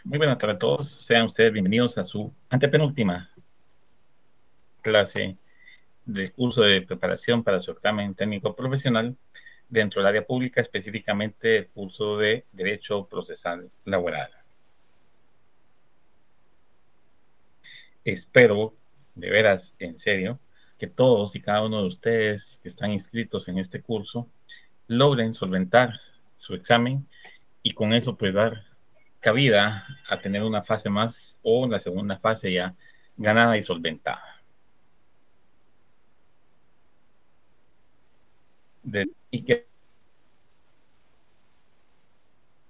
Muy buenas tardes a todos. Sean ustedes bienvenidos a su antepenúltima clase del curso de preparación para su examen técnico profesional dentro del área pública, específicamente el curso de Derecho Procesal Laboral. Espero, de veras, en serio, que todos y cada uno de ustedes que están inscritos en este curso logren solventar su examen y con eso pues dar cabida a tener una fase más o la segunda fase ya ganada y solventada. Y que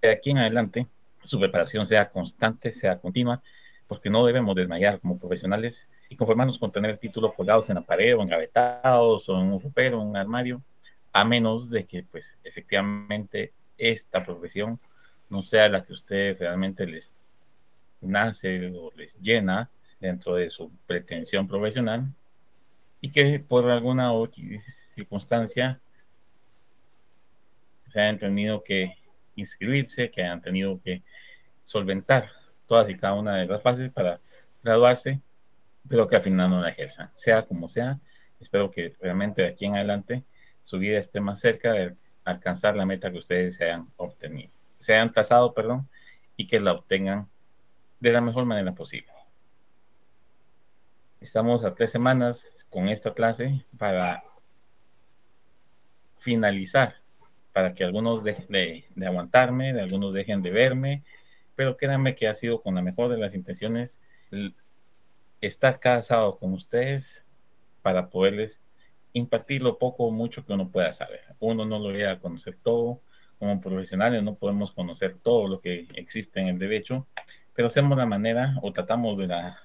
de aquí en adelante su preparación sea constante, sea continua, porque no debemos desmayar como profesionales y conformarnos con tener títulos colgados en la pared o engavetados o en un ropero, en un armario, a menos de que pues efectivamente esta profesión no sea la que usted realmente les nace o les llena dentro de su pretensión profesional y que por alguna circunstancia se hayan tenido que inscribirse, que hayan tenido que solventar todas y cada una de las fases para graduarse, pero que al final no la ejerzan. Sea como sea, espero que realmente de aquí en adelante su vida esté más cerca de alcanzar la meta que ustedes se hayan obtenido, se hayan trazado, perdón, y que la obtengan de la mejor manera posible. Estamos a 3 semanas con esta clase para finalizar, para que algunos dejen de aguantarme, de algunos dejen de verme, pero créanme que ha sido con la mejor de las intenciones estar cada sábado con ustedes para poderles impartir lo poco o mucho que uno pueda saber. Uno no lo llega a conocer todo, como profesionales no podemos conocer todo lo que existe en el derecho, pero hacemos la manera o tratamos de la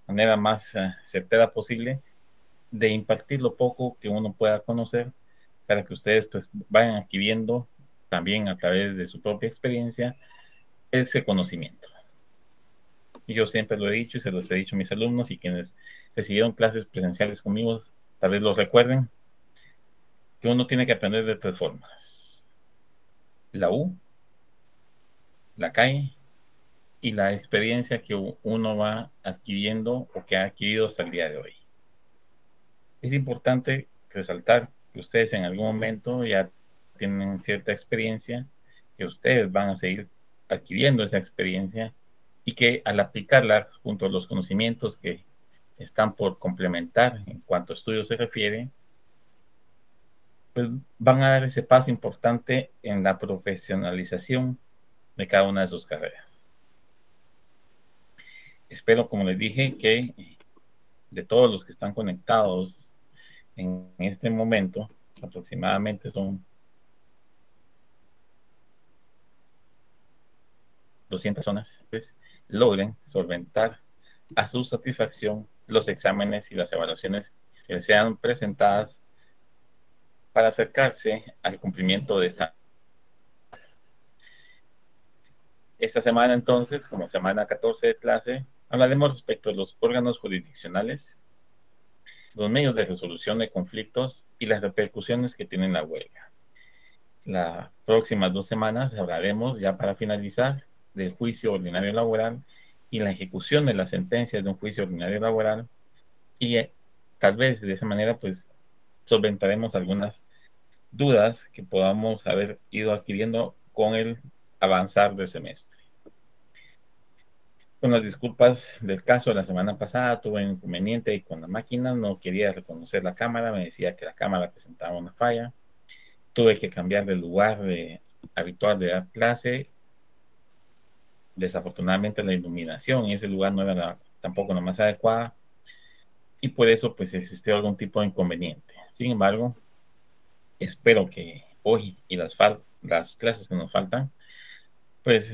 manera más certera posible de impartir lo poco que uno pueda conocer para que ustedes pues vayan adquiriendo también a través de su propia experiencia ese conocimiento. Y yo siempre lo he dicho y se los he dicho a mis alumnos y quienes recibieron clases presenciales conmigo, tal vez lo recuerden, que uno tiene que aprender de 3 formas. La U, la calle y la experiencia que uno va adquiriendo o que ha adquirido hasta el día de hoy. Es importante resaltar que ustedes en algún momento ya tienen cierta experiencia, que ustedes van a seguir adquiriendo esa experiencia y que al aplicarla junto a los conocimientos que están por complementar en cuanto a estudios se refiere, pues van a dar ese paso importante en la profesionalización de cada una de sus carreras. Espero, como les dije, que de todos los que están conectados en este momento, aproximadamente son 200 personas, pues logren solventar a su satisfacción los exámenes y las evaluaciones que sean presentadas para acercarse al cumplimiento de esta semana. Entonces, como semana 14 de clase, hablaremos respecto de los órganos jurisdiccionales, los medios de resolución de conflictos y las repercusiones que tienen la huelga. Las próximas 2 semanas hablaremos, ya para finalizar, del juicio ordinario laboral y la ejecución de las sentencias de un juicio ordinario laboral y tal vez de esa manera pues solventaremos algunas dudas que podamos haber ido adquiriendo con el avanzar del semestre. Con las disculpas del caso de la semana pasada, tuve un inconveniente y con la máquina no quería reconocer la cámara, me decía que la cámara presentaba una falla. Tuve que cambiar de lugar habitual de dar clase. Desafortunadamente la iluminación en ese lugar no era tampoco la más adecuada y por eso pues existió algún tipo de inconveniente. Sin embargo, espero que hoy y las clases que nos faltan pues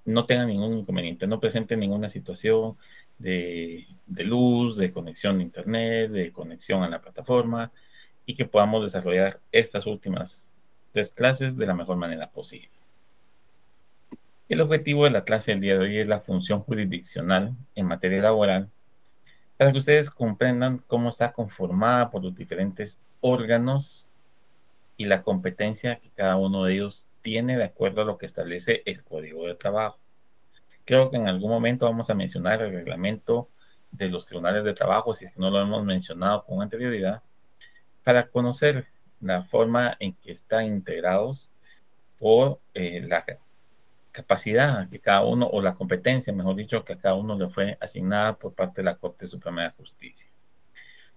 no tengan ningún inconveniente, no presenten ninguna situación de luz, de conexión a internet, de conexión a la plataforma y que podamos desarrollar estas últimas 3 clases de la mejor manera posible. El objetivo de la clase del día de hoy es la función jurisdiccional en materia laboral, para que ustedes comprendan cómo está conformada por los diferentes órganos y la competencia que cada uno de ellos tiene de acuerdo a lo que establece el Código de Trabajo. Creo que en algún momento vamos a mencionar el reglamento de los tribunales de trabajo, si es que no lo hemos mencionado con anterioridad, para conocer la forma en que están integrados por la capacidad que cada uno, o la competencia, mejor dicho, que a cada uno le fue asignada por parte de la Corte Suprema de Justicia.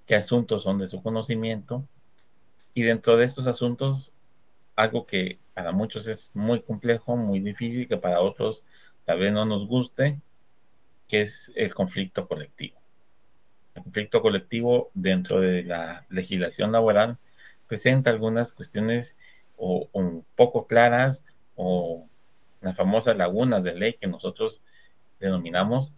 ¿Qué asuntos son de su conocimiento? Y dentro de estos asuntos, algo que para muchos es muy complejo, muy difícil, que para otros tal vez no nos guste, que es el conflicto colectivo. El conflicto colectivo dentro de la legislación laboral presenta algunas cuestiones o un poco claras, o las famosas lagunas de ley que nosotros denominamos,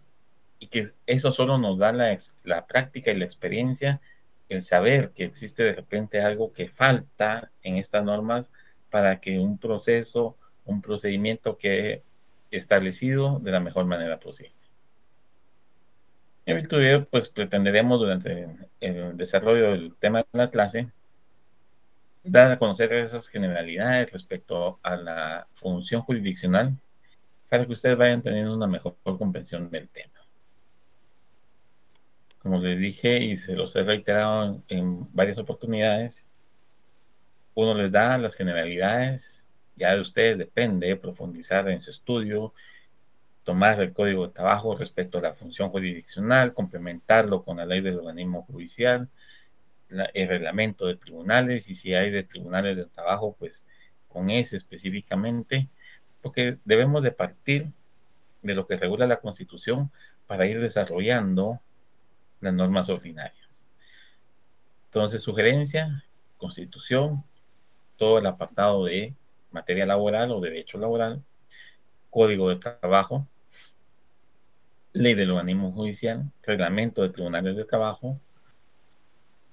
y que eso solo nos da la práctica y la experiencia, el saber que existe de repente algo que falta en estas normas para que un proceso, un procedimiento quede establecido de la mejor manera posible. En virtud de ello, pues pretenderemos durante el desarrollo del tema de la clase dar a conocer esas generalidades respecto a la función jurisdiccional para que ustedes vayan teniendo una mejor comprensión del tema. Como les dije y se los he reiterado en varias oportunidades, uno les da las generalidades, ya de ustedes depende profundizar en su estudio, tomar el Código de Trabajo respecto a la función jurisdiccional, complementarlo con la ley del organismo judicial, el reglamento de tribunales, y si hay de tribunales de trabajo, pues con ese específicamente, porque debemos de partir de lo que regula la Constitución para ir desarrollando las normas ordinarias. Entonces, sugerencia, Constitución, todo el apartado de materia laboral o derecho laboral, Código de Trabajo, ley del organismo judicial, reglamento de tribunales de trabajo,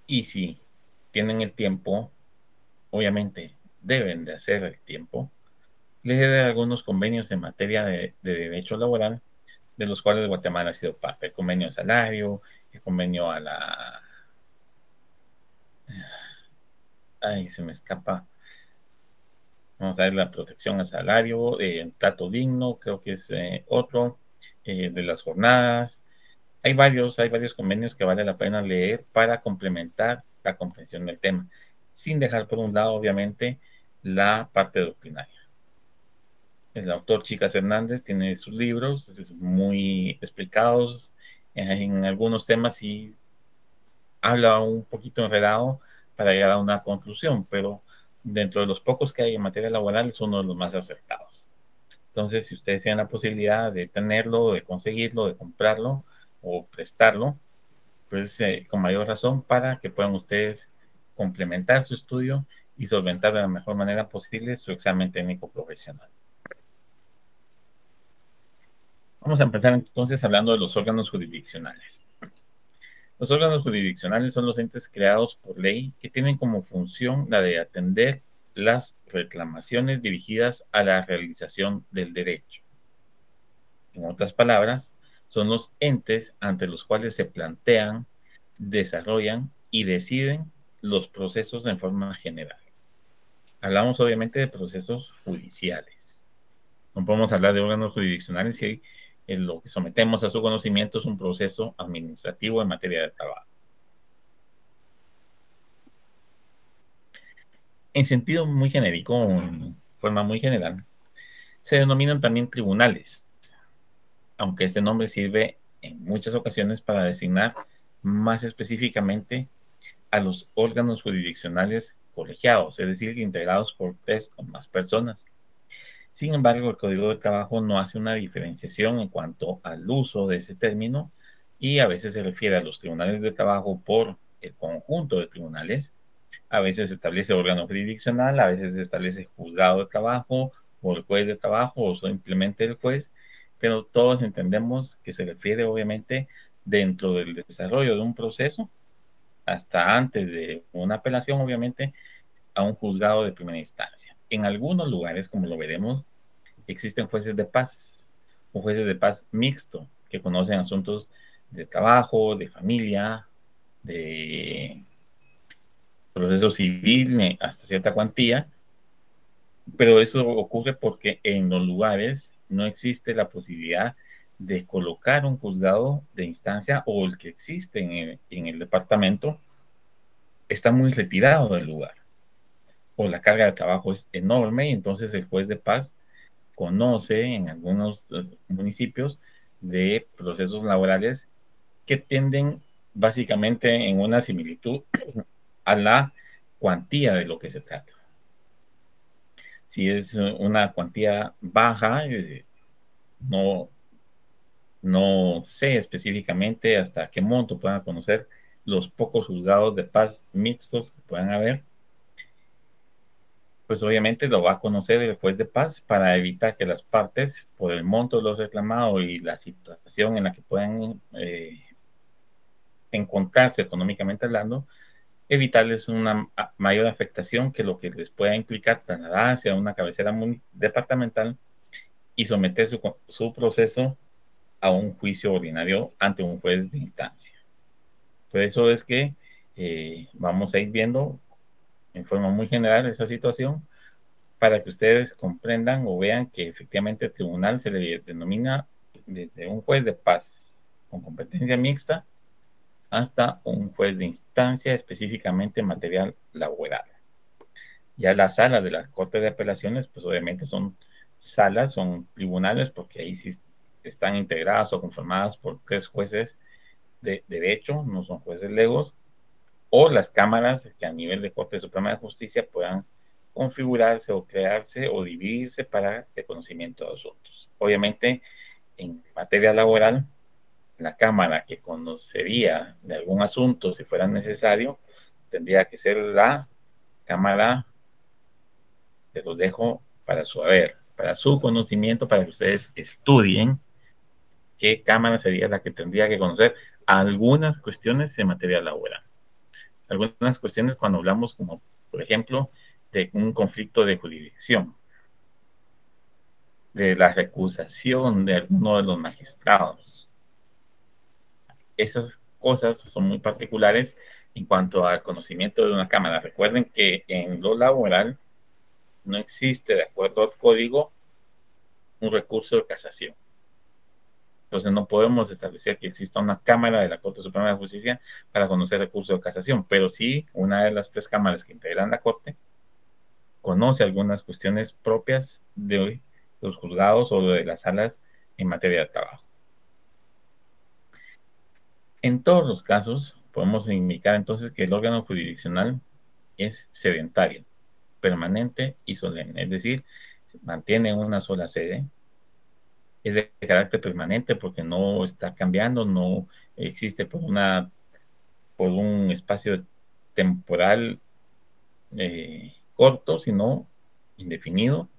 y si tienen el tiempo, obviamente deben de hacer el tiempo, leer algunos convenios en materia de derecho laboral, de los cuales Guatemala ha sido parte. El convenio de salario, el convenio a la... Ay, se me escapa. Vamos a ver la protección al salario, trato digno, creo que es otro, de las jornadas. Hay varios convenios que vale la pena leer para complementar la comprensión del tema, sin dejar por un lado, obviamente, la parte doctrinaria. El autor Chicas Hernández tiene sus libros muy explicados en algunos temas, y habla un poquito enredado para llegar a una conclusión, pero dentro de los pocos que hay en materia laboral es uno de los más acertados. Entonces, si ustedes tienen la posibilidad de tenerlo, de conseguirlo, de comprarlo o prestarlo, pues con mayor razón para que puedan ustedes complementar su estudio y solventar de la mejor manera posible su examen técnico profesional. Vamos a empezar entonces hablando de los órganos jurisdiccionales. Los órganos jurisdiccionales son los entes creados por ley que tienen como función la de atender las reclamaciones dirigidas a la realización del derecho. En otras palabras, son los entes ante los cuales se plantean, desarrollan y deciden los procesos en forma general. Hablamos obviamente de procesos judiciales. No podemos hablar de órganos jurisdiccionales si lo que sometemos a su conocimiento es un proceso administrativo en materia de trabajo. En sentido muy genérico, en forma muy general, se denominan también tribunales, aunque este nombre sirve en muchas ocasiones para designar más específicamente a los órganos jurisdiccionales colegiados, es decir, integrados por 3 o más personas. Sin embargo, el Código de Trabajo no hace una diferenciación en cuanto al uso de ese término, y a veces se refiere a los tribunales de trabajo por el conjunto de tribunales. A veces se establece órgano jurisdiccional, a veces se establece juzgado de trabajo o el juez de trabajo o simplemente el juez, pero todos entendemos que se refiere obviamente dentro del desarrollo de un proceso, hasta antes de una apelación, obviamente, a un juzgado de primera instancia. En algunos lugares, como lo veremos, existen jueces de paz o jueces de paz mixto que conocen asuntos de trabajo, de familia, de proceso civil hasta cierta cuantía, pero eso ocurre porque en los lugares no existe la posibilidad de colocar un juzgado de instancia o el que existe en el departamento está muy retirado del lugar o la carga de trabajo es enorme y entonces el juez de paz conoce en algunos municipios de procesos laborales que tienden básicamente en una similitud a la cuantía de lo que se trata. Si es una cuantía baja, no, no sé específicamente hasta qué monto puedan conocer los pocos juzgados de paz mixtos que puedan haber, pues obviamente lo va a conocer el juez de paz para evitar que las partes, por el monto de los reclamados y la situación en la que puedan encontrarse económicamente hablando, evitarles una mayor afectación que lo que les pueda implicar trasladarse a una cabecera departamental y someter su proceso a un juicio ordinario ante un juez de instancia. Por eso es que vamos a ir viendo en forma muy general esa situación para que ustedes comprendan o vean que efectivamente el tribunal se le denomina desde un juez de paz con competencia mixta hasta un juez de instancia específicamente en material laboral. Ya las salas de la Corte de Apelaciones, pues obviamente son salas, son tribunales, porque ahí sí están integradas o conformadas por 3 jueces de derecho, no son jueces legos, o las cámaras que a nivel de Corte Suprema de Justicia puedan configurarse o crearse o dividirse para el conocimiento de asuntos. Obviamente, en materia laboral, la Cámara que conocería de algún asunto, si fuera necesario, tendría que ser la Cámara, te lo dejo para su haber, para su conocimiento, para que ustedes estudien qué Cámara sería la que tendría que conocer algunas cuestiones en materia laboral. Algunas cuestiones cuando hablamos como, por ejemplo, de un conflicto de jurisdicción, de la recusación de alguno de los magistrados. Esas cosas son muy particulares en cuanto al conocimiento de una Cámara. Recuerden que en lo laboral no existe, de acuerdo al código, un recurso de casación. Entonces no podemos establecer que exista una Cámara de la Corte Suprema de Justicia para conocer recurso de casación, pero sí una de las 3 cámaras que integran la Corte conoce algunas cuestiones propias de los juzgados o de las salas en materia de trabajo. En todos los casos, podemos indicar entonces que el órgano jurisdiccional es sedentario, permanente y solemne, es decir, se mantiene en una sola sede, es de carácter permanente porque no está cambiando, no existe por un espacio temporal corto, sino indefinido,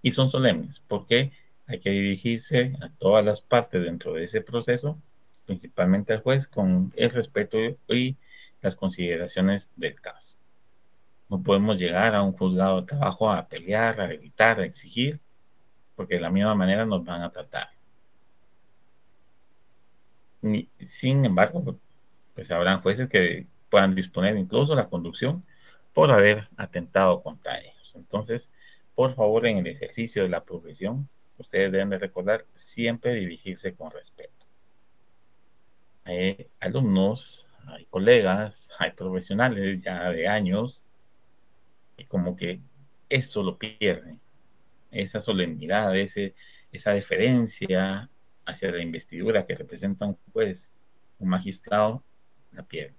y son solemnes, porque hay que dirigirse a todas las partes dentro de ese proceso, principalmente al juez, con el respeto y las consideraciones del caso. No podemos llegar a un juzgado de trabajo a pelear, a gritar, a exigir, porque de la misma manera nos van a tratar. Sin embargo, pues habrán jueces que puedan disponer incluso la conducción por haber atentado contra ellos. Entonces, por favor, en el ejercicio de la profesión, ustedes deben de recordar siempre dirigirse con respeto. Hay alumnos, hay colegas, hay profesionales ya de años que como que eso lo pierden, esa solemnidad, esa deferencia hacia la investidura que representa un juez, un magistrado, la pierden.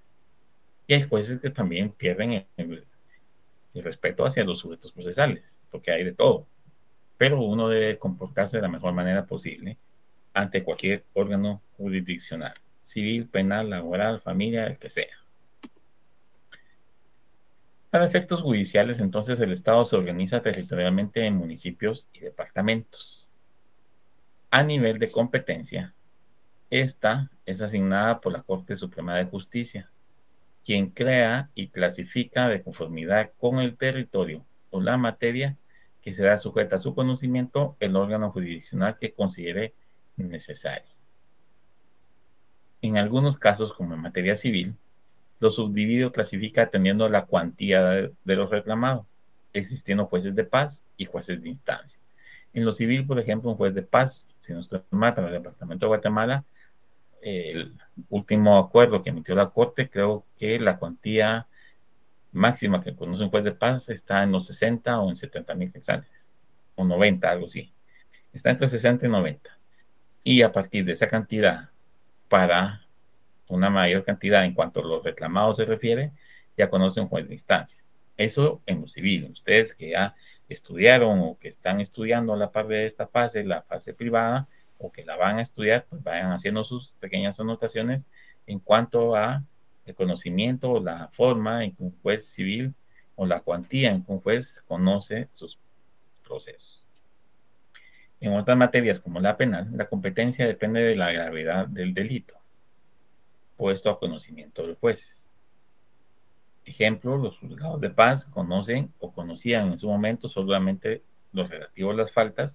Y hay jueces que también pierden el respeto hacia los sujetos procesales, porque hay de todo. Pero uno debe comportarse de la mejor manera posible ante cualquier órgano jurisdiccional, civil, penal, laboral, familia, el que sea. Para efectos judiciales, entonces, el Estado se organiza territorialmente en municipios y departamentos. A nivel de competencia, esta es asignada por la Corte Suprema de Justicia, quien crea y clasifica de conformidad con el territorio o la materia que será sujeta a su conocimiento el órgano jurisdiccional que considere necesario. En algunos casos, como en materia civil, lo subdivide o clasifica atendiendo a la cuantía de los reclamados, existiendo jueces de paz y jueces de instancia. En lo civil, por ejemplo, un juez de paz si no estoy mal, para el departamento de Guatemala, el último acuerdo que emitió la Corte, creo que la cuantía máxima que conoce un juez de paz está en los 60 o en 70,000 quetzales, o 90, algo así. Está entre 60 y 90. Y a partir de esa cantidad, para una mayor cantidad en cuanto a los reclamados se refiere, ya conoce un juez de instancia. Eso en lo civil. Ustedes que ya estudiaron o que están estudiando a la par de esta fase, la fase privada, o que la van a estudiar, pues vayan haciendo sus pequeñas anotaciones en cuanto a el conocimiento o la forma en que un juez civil o la cuantía en que un juez conoce sus procesos. En otras materias como la penal, la competencia depende de la gravedad del delito puesto a conocimiento del juez. Ejemplo, los juzgados de paz conocen o conocían en su momento solamente los relativos a las faltas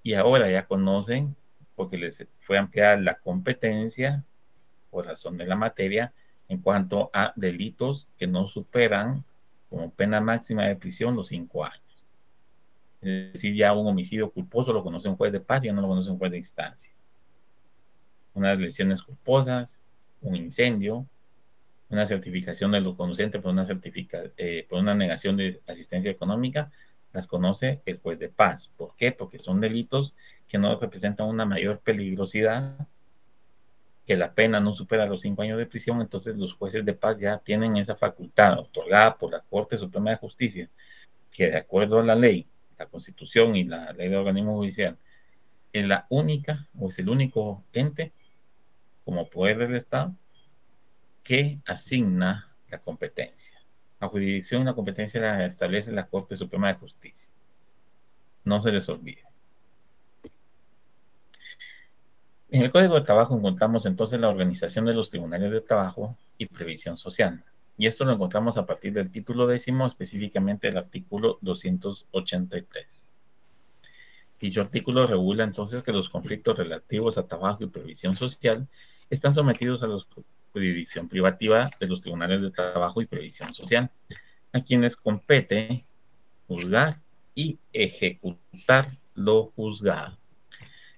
y ahora ya conocen porque les fue ampliada la competencia por razón de la materia en cuanto a delitos que no superan como pena máxima de prisión los 5 años. Es decir, ya un homicidio culposo lo conoce un juez de paz y ya no lo conoce un juez de instancia. Unas lesiones culposas, un incendio, una certificación de lo conducente por una negación de asistencia económica, las conoce el juez de paz. ¿Por qué? Porque son delitos que no representan una mayor peligrosidad, que la pena no supera los 5 años de prisión, entonces los jueces de paz ya tienen esa facultad otorgada por la Corte Suprema de Justicia, que de acuerdo a la ley, la Constitución y la ley de organismo judicial, es la única o es el único ente como poder del Estado que asigna la competencia. La jurisdicción y la competencia la establece la Corte Suprema de Justicia. No se les olvide. En el Código de Trabajo encontramos entonces la organización de los tribunales de trabajo y previsión social. Y esto lo encontramos a partir del título 10, específicamente el artículo 283. Dicho artículo regula entonces que los conflictos relativos a trabajo y previsión social están sometidos a la jurisdicción privativa de los tribunales de trabajo y previsión social, a quienes compete juzgar y ejecutar lo juzgado.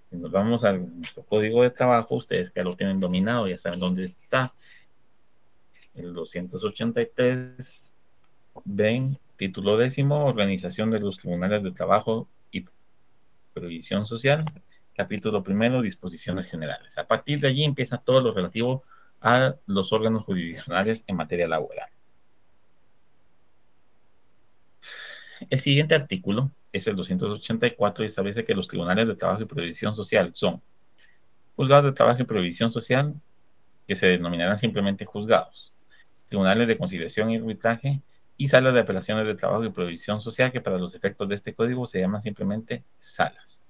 Si nos vamos a nuestro código de trabajo, ustedes que ya lo tienen dominado, ya saben dónde está. El 283, ven, título 10, organización de los tribunales de trabajo y previsión social, capítulo primero, disposiciones generales. A partir de allí empieza todo lo relativo a los órganos jurisdiccionales en materia laboral. El siguiente artículo es el 284 y establece que los tribunales de trabajo y previsión social son juzgados de trabajo y previsión social, que se denominarán simplemente juzgados, tribunales de conciliación y arbitraje y salas de apelaciones de trabajo y previsión social, que para los efectos de este código se llaman simplemente salas.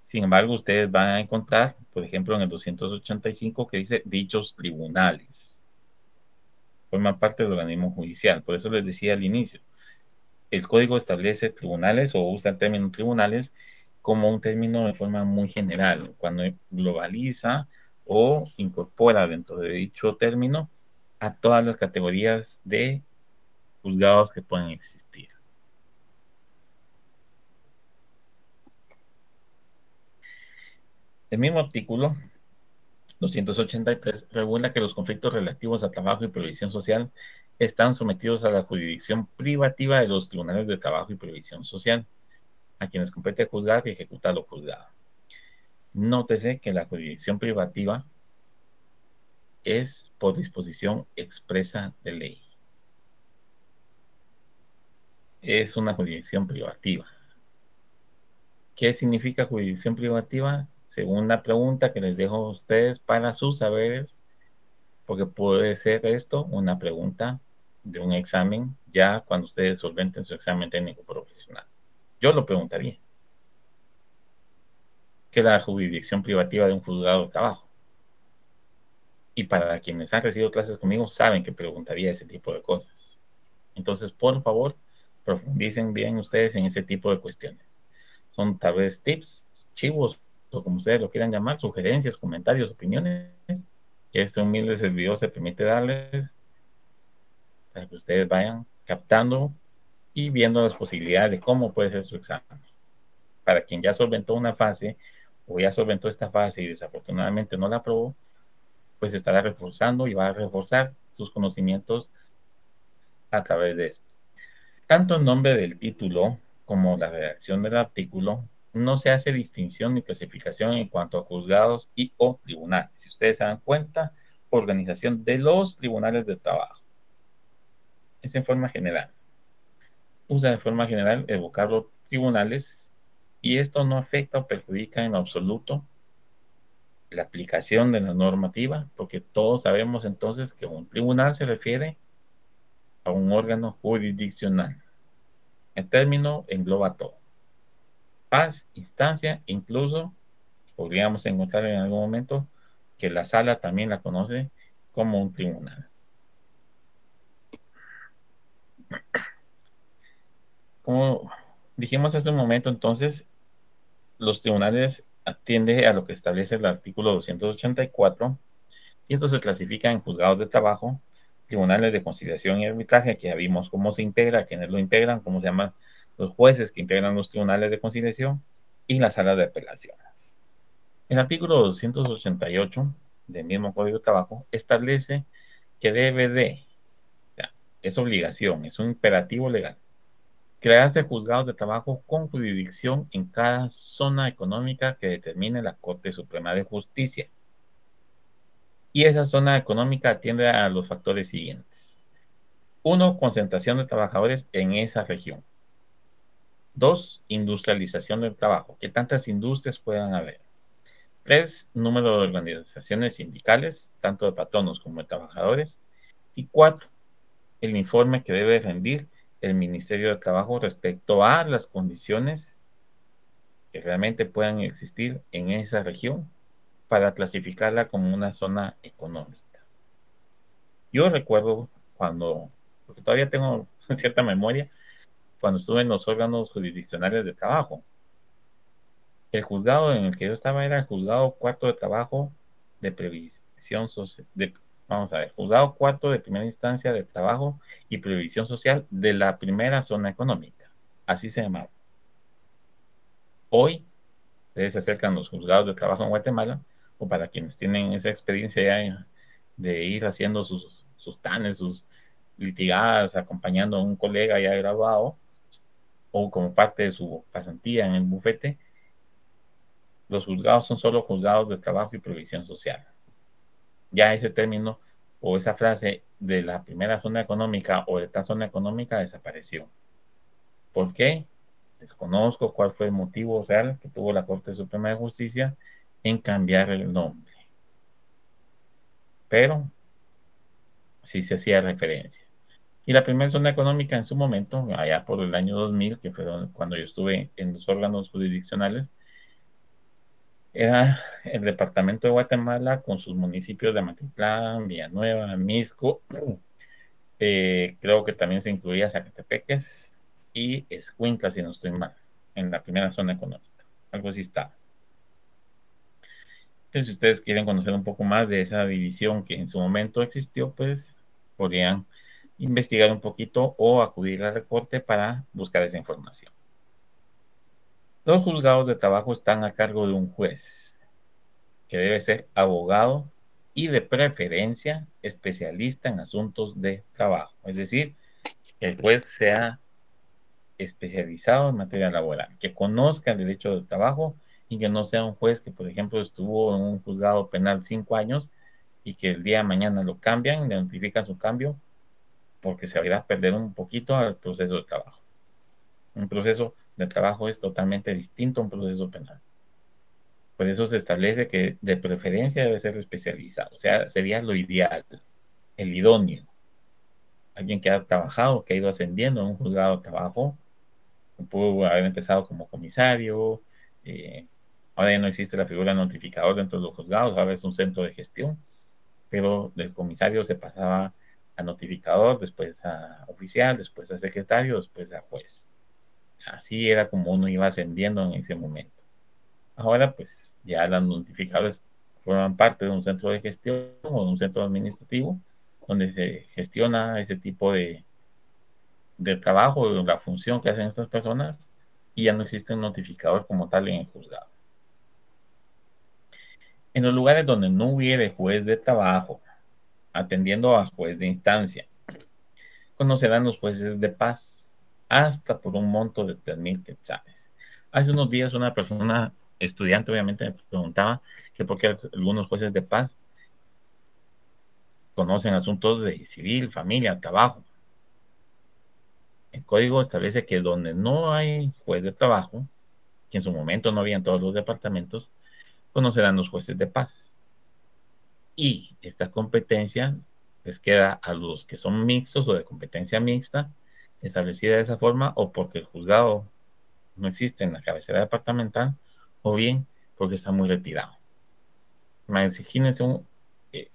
Sin embargo, ustedes van a encontrar, por ejemplo, en el 285 que dice dichos tribunales. Forman parte del organismo judicial. Por eso les decía al inicio, el código establece tribunales o usa el término tribunales como un término de forma muy general. Cuando globaliza o incorpora dentro de dicho término a todas las categorías de juzgados que pueden existir. El mismo artículo 283 regula que los conflictos relativos a trabajo y previsión social están sometidos a la jurisdicción privativa de los tribunales de trabajo y previsión social, a quienes compete juzgar y ejecutar lo juzgado. Nótese que la jurisdicción privativa es por disposición expresa de ley. Es una jurisdicción privativa. ¿Qué significa jurisdicción privativa? Según la pregunta que les dejo a ustedes para sus saberes, porque puede ser esto una pregunta de un examen ya cuando ustedes solventen su examen técnico profesional. Yo lo preguntaría. ¿Qué es la jurisdicción privativa de un juzgado de trabajo? Y para quienes han recibido clases conmigo saben que preguntaría ese tipo de cosas. Entonces, por favor, profundicen bien ustedes en ese tipo de cuestiones. Son tal vez tips, chivos, o como ustedes lo quieran llamar, sugerencias, comentarios, opiniones, que este humilde servidor se permite darles para que ustedes vayan captando y viendo las posibilidades de cómo puede ser su examen. Para quien ya solventó una fase o ya solventó esta fase y desafortunadamente no la aprobó, pues estará reforzando y va a reforzar sus conocimientos a través de esto. Tanto en nombre del título como la redacción del artículo, no se hace distinción ni clasificación en cuanto a juzgados y o tribunales. Si ustedes se dan cuenta, organización de los tribunales de trabajo. Es en forma general. Usa de forma general el vocablo tribunales y esto no afecta o perjudica en absoluto la aplicación de la normativa, porque todos sabemos entonces que un tribunal se refiere a un órgano jurisdiccional. El término engloba todo. Paz, instancia, incluso podríamos encontrar en algún momento que la sala también la conoce como un tribunal. Como dijimos hace un momento, entonces, los tribunales atienden a lo que establece el artículo 284 y esto se clasifica en juzgados de trabajo, tribunales de conciliación y arbitraje, que ya vimos cómo se integra, quiénes lo integran, cómo se llaman los jueces que integran los tribunales de conciliación y las salas de apelación. El artículo 288 del mismo Código de Trabajo establece que debe de, o sea, es obligación, es un imperativo legal, crearse juzgados de trabajo con jurisdicción en cada zona económica que determine la Corte Suprema de Justicia. Y esa zona económica atiende a los factores siguientes. Uno, concentración de trabajadores en esa región. Dos, industrialización del trabajo. ¿Qué tantas industrias puedan haber? Tres, número de organizaciones sindicales, tanto de patronos como de trabajadores. Y cuatro, el informe que debe rendir el Ministerio de Trabajo respecto a las condiciones que realmente puedan existir en esa región para clasificarla como una zona económica. Yo recuerdo cuando, porque todavía tengo cierta memoria, cuando estuve en los órganos jurisdiccionales de trabajo. El juzgado en el que yo estaba era el juzgado cuarto de trabajo de previsión social, vamos a ver, juzgado cuarto de primera instancia de trabajo y previsión social de la primera zona económica. Así se llamaba. Hoy ustedes se acercan los juzgados de trabajo en Guatemala, o para quienes tienen esa experiencia ya de ir haciendo sus tanes, sus litigadas, acompañando a un colega ya graduado, o como parte de su pasantía en el bufete, los juzgados son solo juzgados de trabajo y previsión social. Ya ese término o esa frase de la primera zona económica o de esta zona económica desapareció. ¿Por qué? Desconozco cuál fue el motivo real que tuvo la Corte Suprema de Justicia en cambiar el nombre, pero sí se hacía referencia. Y la primera zona económica en su momento, allá por el año 2000, que fue cuando yo estuve en los órganos jurisdiccionales, era el departamento de Guatemala con sus municipios de Amatitlán, Villanueva, Misco, creo que también se incluía Zacatepeques y Escuintla, si no estoy mal, en la primera zona económica. Algo así está. Entonces, si ustedes quieren conocer un poco más de esa división que en su momento existió, pues podrían investigar un poquito o acudir al recorte para buscar esa información. Los juzgados de trabajo están a cargo de un juez, que debe ser abogado y de preferencia especialista en asuntos de trabajo. Es decir, que el juez sea especializado en materia laboral, que conozca el derecho del trabajo y que no sea un juez que, por ejemplo, estuvo en un juzgado penal 5 años y que el día de mañana lo cambian, le notifican su cambio porque se va a perder un poquito al proceso de trabajo. Un proceso de trabajo es totalmente distinto a un proceso penal. Por eso se establece que de preferencia debe ser especializado. O sea, sería lo ideal, el idóneo. Alguien que ha trabajado, que ha ido ascendiendo en un juzgado de trabajo, pudo haber empezado como comisario. Ahora ya no existe la figura notificador dentro de los juzgados, ahora es un centro de gestión, pero del comisario se pasaba a notificador, después a oficial, después a secretario, después a juez. Así era como uno iba ascendiendo en ese momento. Ahora, pues, ya las notificadoras forman parte de un centro de gestión o de un centro administrativo donde se gestiona ese tipo de trabajo, de la función que hacen estas personas y ya no existe un notificador como tal en el juzgado. En los lugares donde no hubiere juez de trabajo, atendiendo a juez de instancia, conocerán los jueces de paz hasta por un monto de 3,000 quetzales. Hace unos días una persona, estudiante obviamente, me preguntaba que por qué algunos jueces de paz conocen asuntos de civil, familia, trabajo. El código establece que donde no hay juez de trabajo, que en su momento no había en todos los departamentos, conocerán los jueces de paz. Y esta competencia les queda a los que son mixtos o de competencia mixta, establecida de esa forma, o porque el juzgado no existe en la cabecera departamental, o bien porque está muy retirado. Imagínense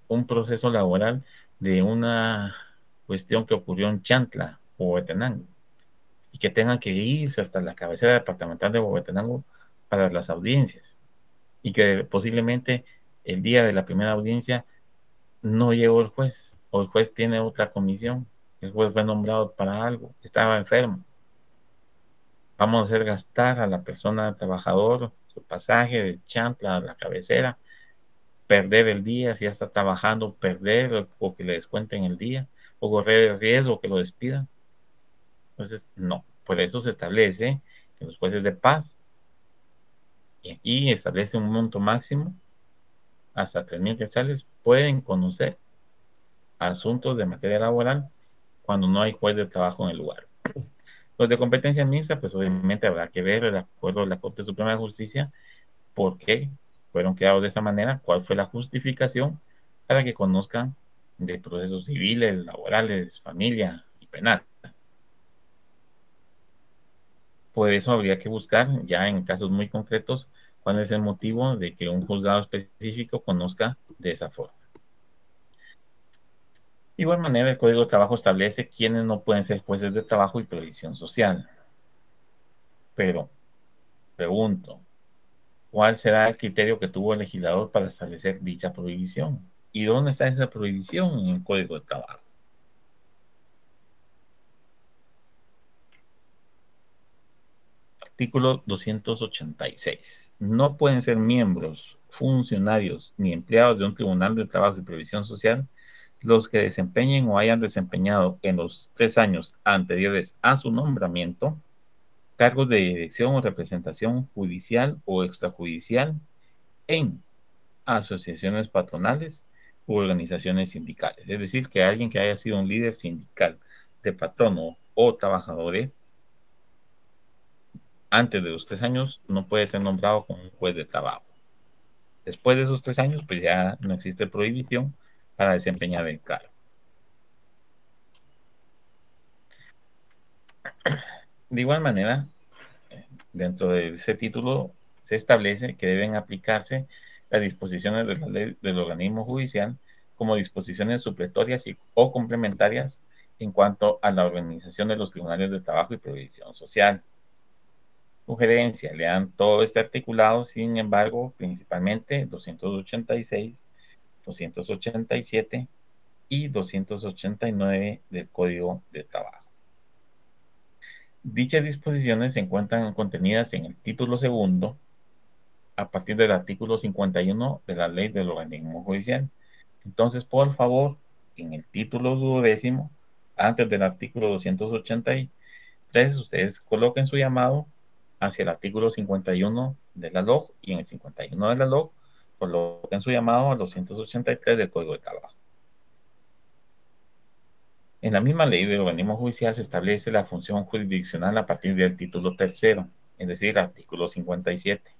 un proceso laboral de una cuestión que ocurrió en Chantla o Huehuetenango y que tengan que irse hasta la cabecera departamental de Huehuetenango para las audiencias y que posiblemente el día de la primera audiencia no llegó el juez o el juez tiene otra comisión, el juez fue nombrado para algo, estaba enfermo. Vamos a hacer gastar a la persona trabajador su pasaje de Chantla a la cabecera, perder el día si ya está trabajando, perder o que le descuenten el día o correr el riesgo que lo despidan. Entonces, no, por eso se establece que los jueces de paz, y aquí establece un monto máximo, hasta 3,000 quetzales, pueden conocer asuntos de materia laboral cuando no hay juez de trabajo en el lugar. Los de competencia mixta, pues obviamente habrá que ver, de acuerdo a la Corte Suprema de Justicia, por qué fueron creados de esa manera, cuál fue la justificación para que conozcan de procesos civiles, laborales, familia y penal. Por eso habría que buscar, ya en casos muy concretos, cuál es el motivo de que un juzgado específico conozca de esa forma. De igual manera, el Código de Trabajo establece quiénes no pueden ser jueces de trabajo y previsión social. Pero, pregunto, ¿cuál será el criterio que tuvo el legislador para establecer dicha prohibición? ¿Y dónde está esa prohibición en el Código de Trabajo? Artículo 286. No pueden ser miembros, funcionarios ni empleados de un tribunal de trabajo y previsión social los que desempeñen o hayan desempeñado en los 3 años anteriores a su nombramiento cargos de dirección o representación judicial o extrajudicial en asociaciones patronales u organizaciones sindicales. Es decir, que alguien que haya sido un líder sindical de patrono o trabajadores antes de los 3 años no puede ser nombrado como un juez de trabajo. Después de esos 3 años, pues ya no existe prohibición para desempeñar el cargo. De igual manera, dentro de ese título se establece que deben aplicarse las disposiciones de la ley del organismo judicial como disposiciones supletorias o complementarias en cuanto a la organización de los tribunales de trabajo y previsión social. Sugerencia, lean todo este articulado, sin embargo, principalmente 286, 287 y 289 del Código de Trabajo. Dichas disposiciones se encuentran contenidas en el título segundo a partir del artículo 51 de la ley del organismo judicial. Entonces, por favor, en el título duodécimo, antes del artículo 283, ustedes coloquen su llamado hacia el artículo 51 de la LOG y en el 51 de la LOG coloquen su llamado al 283 del Código de Trabajo. En la misma ley del organismo judicial se establece la función jurisdiccional a partir del título tercero, es decir, artículo 57,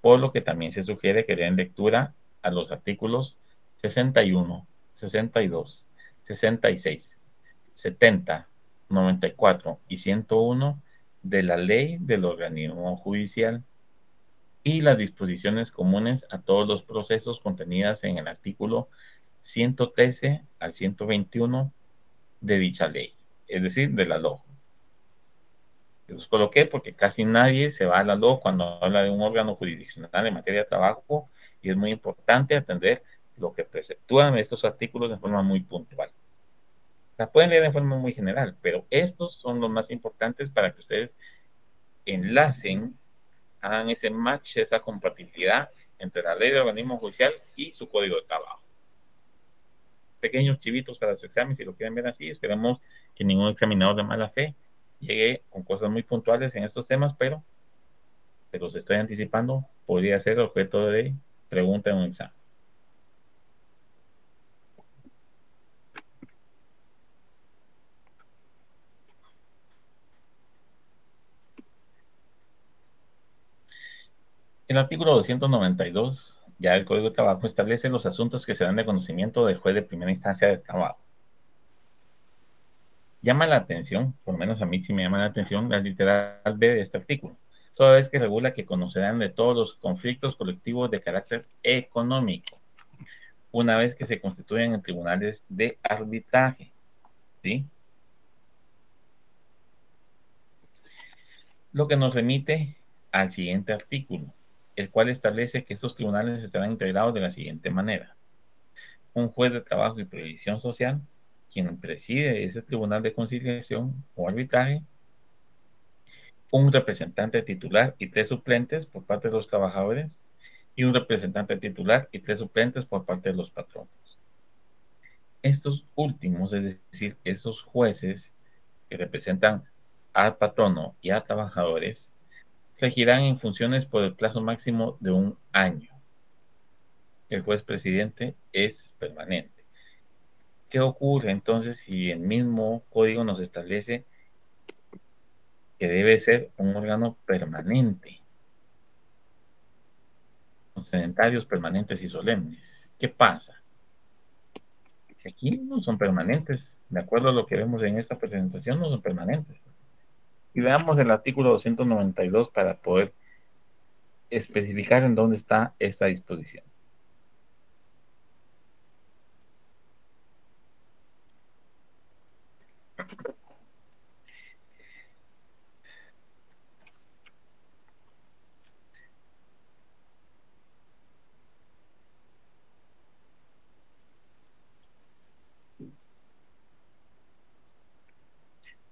por lo que también se sugiere que den lectura a los artículos 61, 62, 66, 70, 94 y 101 de la ley del organismo judicial y las disposiciones comunes a todos los procesos contenidas en el artículo 113 al 121 de dicha ley, es decir, de la LOG. Los coloqué porque casi nadie se va a la LOG cuando habla de un órgano jurisdiccional en materia de trabajo y es muy importante atender lo que preceptúan estos artículos de forma muy puntual. La pueden leer de forma muy general, pero estos son los más importantes para que ustedes enlacen, hagan ese match, esa compatibilidad entre la ley de organismo judicial y su código de trabajo. Pequeños chivitos para su examen, si lo quieren ver así. Esperemos que ningún examinador de mala fe llegue con cosas muy puntuales en estos temas, pero los estoy anticipando, podría ser objeto de pregunta en un examen. El artículo 292 ya del Código de Trabajo establece los asuntos que se dan de conocimiento del juez de primera instancia de trabajo. Llama la atención, por lo menos a mí sí me llama la atención, la literal B de este artículo, toda vez que regula que conocerán de todos los conflictos colectivos de carácter económico, una vez que se constituyen en tribunales de arbitraje, ¿sí? Lo que nos remite al siguiente artículo, el cual establece que estos tribunales estarán integrados de la siguiente manera: un juez de trabajo y previsión social, quien preside ese tribunal de conciliación o arbitraje, un representante titular y tres suplentes por parte de los trabajadores, y un representante titular y tres suplentes por parte de los patronos. Estos últimos, es decir, esos jueces que representan al patrono y a trabajadores, regirán en funciones por el plazo máximo de un año. El juez presidente es permanente. ¿Qué ocurre entonces si el mismo código nos establece que debe ser un órgano permanente, con sedentarios permanentes y solemnes? ¿Qué pasa? Aquí no son permanentes, de acuerdo a lo que vemos en esta presentación, no son permanentes. Y veamos el artículo 292 para poder especificar en dónde está esta disposición.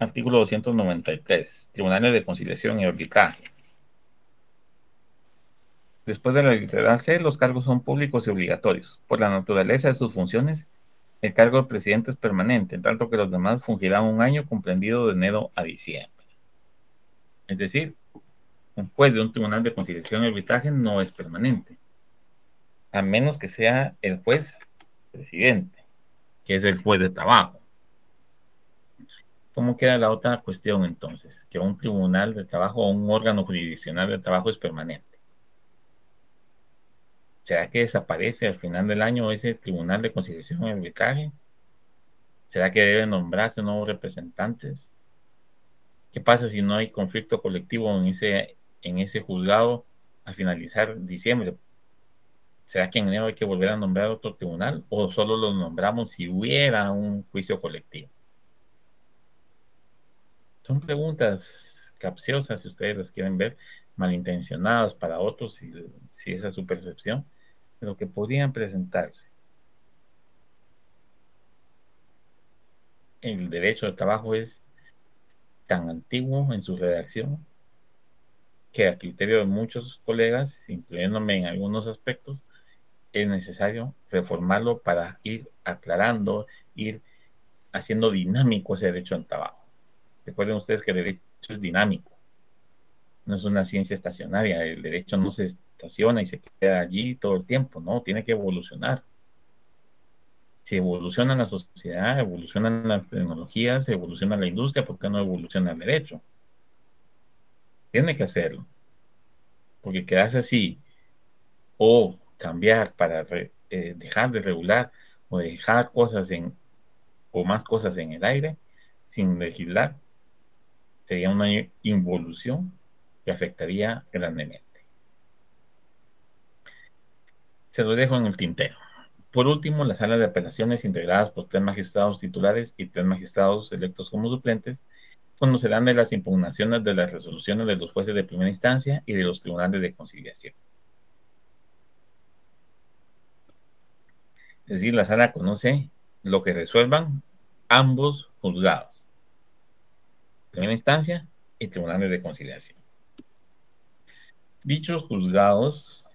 Artículo 293. Tribunales de conciliación y arbitraje. Después de la letra C, los cargos son públicos y obligatorios. Por la naturaleza de sus funciones, el cargo del presidente es permanente, en tanto que los demás fungirán un año comprendido de enero a diciembre. Es decir, un juez de un tribunal de conciliación y arbitraje no es permanente, a menos que sea el juez presidente, que es el juez de trabajo. ¿Cómo queda la otra cuestión entonces? Que un tribunal de trabajo o un órgano jurisdiccional de trabajo es permanente. ¿Será que desaparece al final del año ese tribunal de conciliación y arbitraje? ¿Será que deben nombrarse nuevos representantes? ¿Qué pasa si no hay conflicto colectivo en ese juzgado al finalizar diciembre? ¿Será que en enero hay que volver a nombrar otro tribunal o solo los nombramos si hubiera un juicio colectivo? Son preguntas capciosas, si ustedes las quieren ver, malintencionadas para otros, si esa es su percepción, pero que podrían presentarse. El derecho al trabajo es tan antiguo en su redacción que a criterio de muchos colegas, incluyéndome en algunos aspectos, es necesario reformarlo para ir aclarando, ir haciendo dinámico ese derecho al trabajo. Recuerden ustedes que el derecho es dinámico, no es una ciencia estacionaria, el derecho no se estaciona y se queda allí todo el tiempo, no, tiene que evolucionar. Si evoluciona la sociedad, evolucionan las tecnologías, evoluciona la industria, ¿por qué no evoluciona el derecho? Tiene que hacerlo, porque quedarse así o cambiar para dejar de regular o dejar cosas o más cosas en el aire sin legislar sería una involución que afectaría grandemente. Se lo dejo en el tintero. Por último, las salas de apelaciones integradas por tres magistrados titulares y tres magistrados electos como suplentes conocerán de las impugnaciones de las resoluciones de los jueces de primera instancia y de los tribunales de conciliación. Es decir, la sala conoce lo que resuelvan ambos juzgados, primera instancia y tribunales de conciliación. Dichos juzgados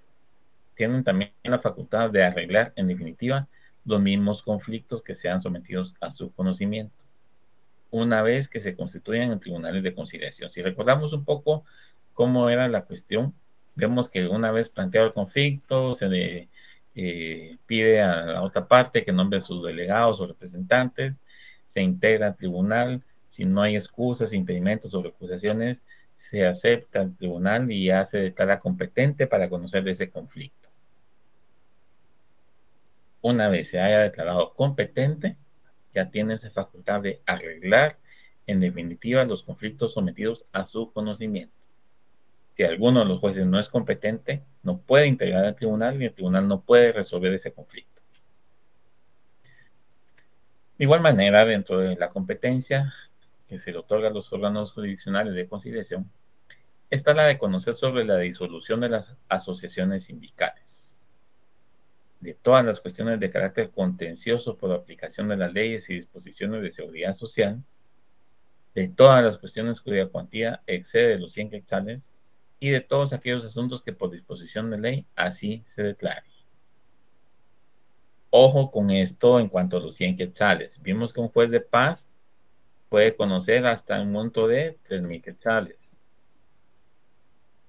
tienen también la facultad de arreglar, en definitiva, los mismos conflictos que sean sometidos a su conocimiento, una vez que se constituyan en tribunales de conciliación. Si recordamos un poco cómo era la cuestión, vemos que una vez planteado el conflicto, se le pide a la otra parte que nombre a sus delegados o representantes, se integra al tribunal, si no hay excusas, impedimentos o recusaciones, se acepta al tribunal y ya se declara competente para conocer de ese conflicto. Una vez se haya declarado competente, ya tiene esa facultad de arreglar, en definitiva, los conflictos sometidos a su conocimiento. Si alguno de los jueces no es competente, no puede integrar al tribunal y el tribunal no puede resolver ese conflicto. De igual manera, dentro de la competencia que se le otorga a los órganos jurisdiccionales de conciliación, está la de conocer sobre la disolución de las asociaciones sindicales, de todas las cuestiones de carácter contencioso por aplicación de las leyes y disposiciones de seguridad social, de todas las cuestiones cuya cuantía excede los 100 quetzales y de todos aquellos asuntos que por disposición de ley así se declare. Ojo con esto en cuanto a los 100 quetzales. Vimos que un juez de paz puede conocer hasta un monto de 3,000 quetzales.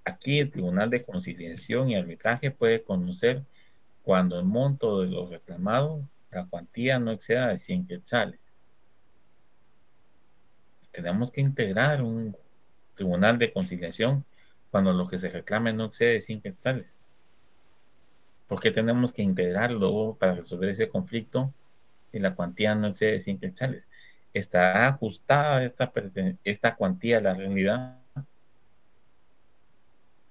Aquí el Tribunal de Conciliación y Arbitraje puede conocer cuando el monto de lo reclamado, la cuantía no exceda de 100 quetzales. Tenemos que integrar un Tribunal de Conciliación cuando lo que se reclame no excede 100 quetzales. ¿Por qué tenemos que integrarlo para resolver ese conflicto si la cuantía no excede 100 quetzales? ¿Está ajustada esta cuantía a la realidad?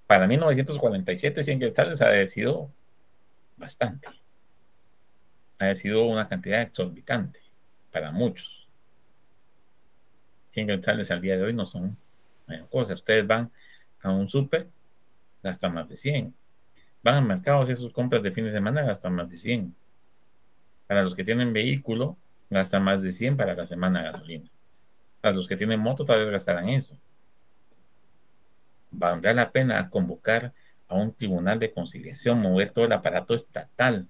Para 1947, 100 quetzales ha sido bastante. Ha sido una cantidad exorbitante para muchos. 100 quetzales al día de hoy no son cosas. Ustedes van a un súper, gastan más de 100. Van al mercado, hacer sus compras de fin de semana, gastan más de 100. Para los que tienen vehículo, gastan más de 100 para la semana de gasolina. Para los que tienen moto, tal vez gastarán eso. Valdrá la pena convocar a un tribunal de conciliación, mover todo el aparato estatal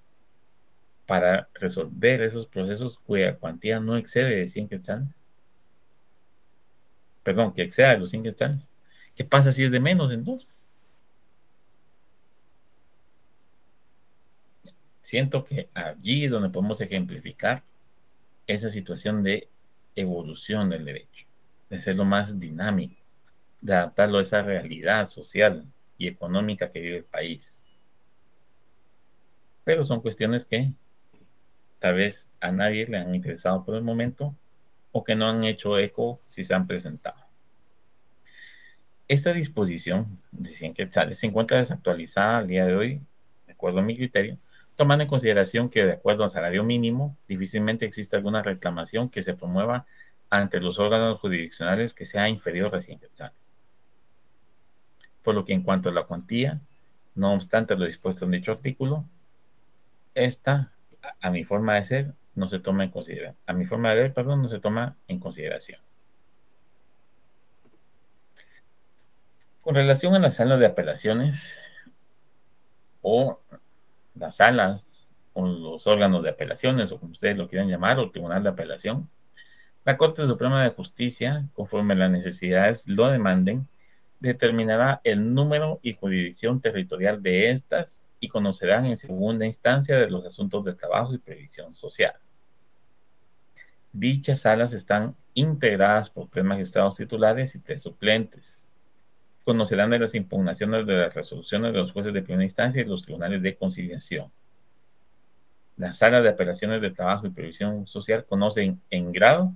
para resolver esos procesos cuya cuantía no excede de 100 quetzales. Perdón, que exceda de los 100 quetzales. ¿Qué pasa si es de menos entonces? Siento que allí es donde podemos ejemplificar esa situación de evolución del derecho, de serlo más dinámico, de adaptarlo a esa realidad social y económica que vive el país. Pero son cuestiones que tal vez a nadie le han interesado por el momento o que no han hecho eco si se han presentado. Esta disposición de 100 quetzales se encuentra desactualizada al día de hoy, de acuerdo a mi criterio, tomando en consideración que de acuerdo al salario mínimo, difícilmente existe alguna reclamación que se promueva ante los órganos jurisdiccionales que sea inferior a 100 quetzales. Por lo que en cuanto a la cuantía, no obstante lo dispuesto en dicho artículo, esta, a mi forma de ser, no se toma en consideración. A mi forma de ver, perdón, no se toma en consideración. Con relación a las salas de apelaciones o las salas o los órganos de apelaciones, o como ustedes lo quieran llamar, o tribunal de apelación, la Corte Suprema de Justicia, conforme las necesidades lo demanden, determinará el número y jurisdicción territorial de estas y conocerán en segunda instancia de los asuntos de trabajo y previsión social. Dichas salas están integradas por 3 magistrados titulares y 3 suplentes. Conocerán de las impugnaciones de las resoluciones de los jueces de primera instancia y los tribunales de conciliación. Las salas de apelaciones de trabajo y previsión social conocen en grado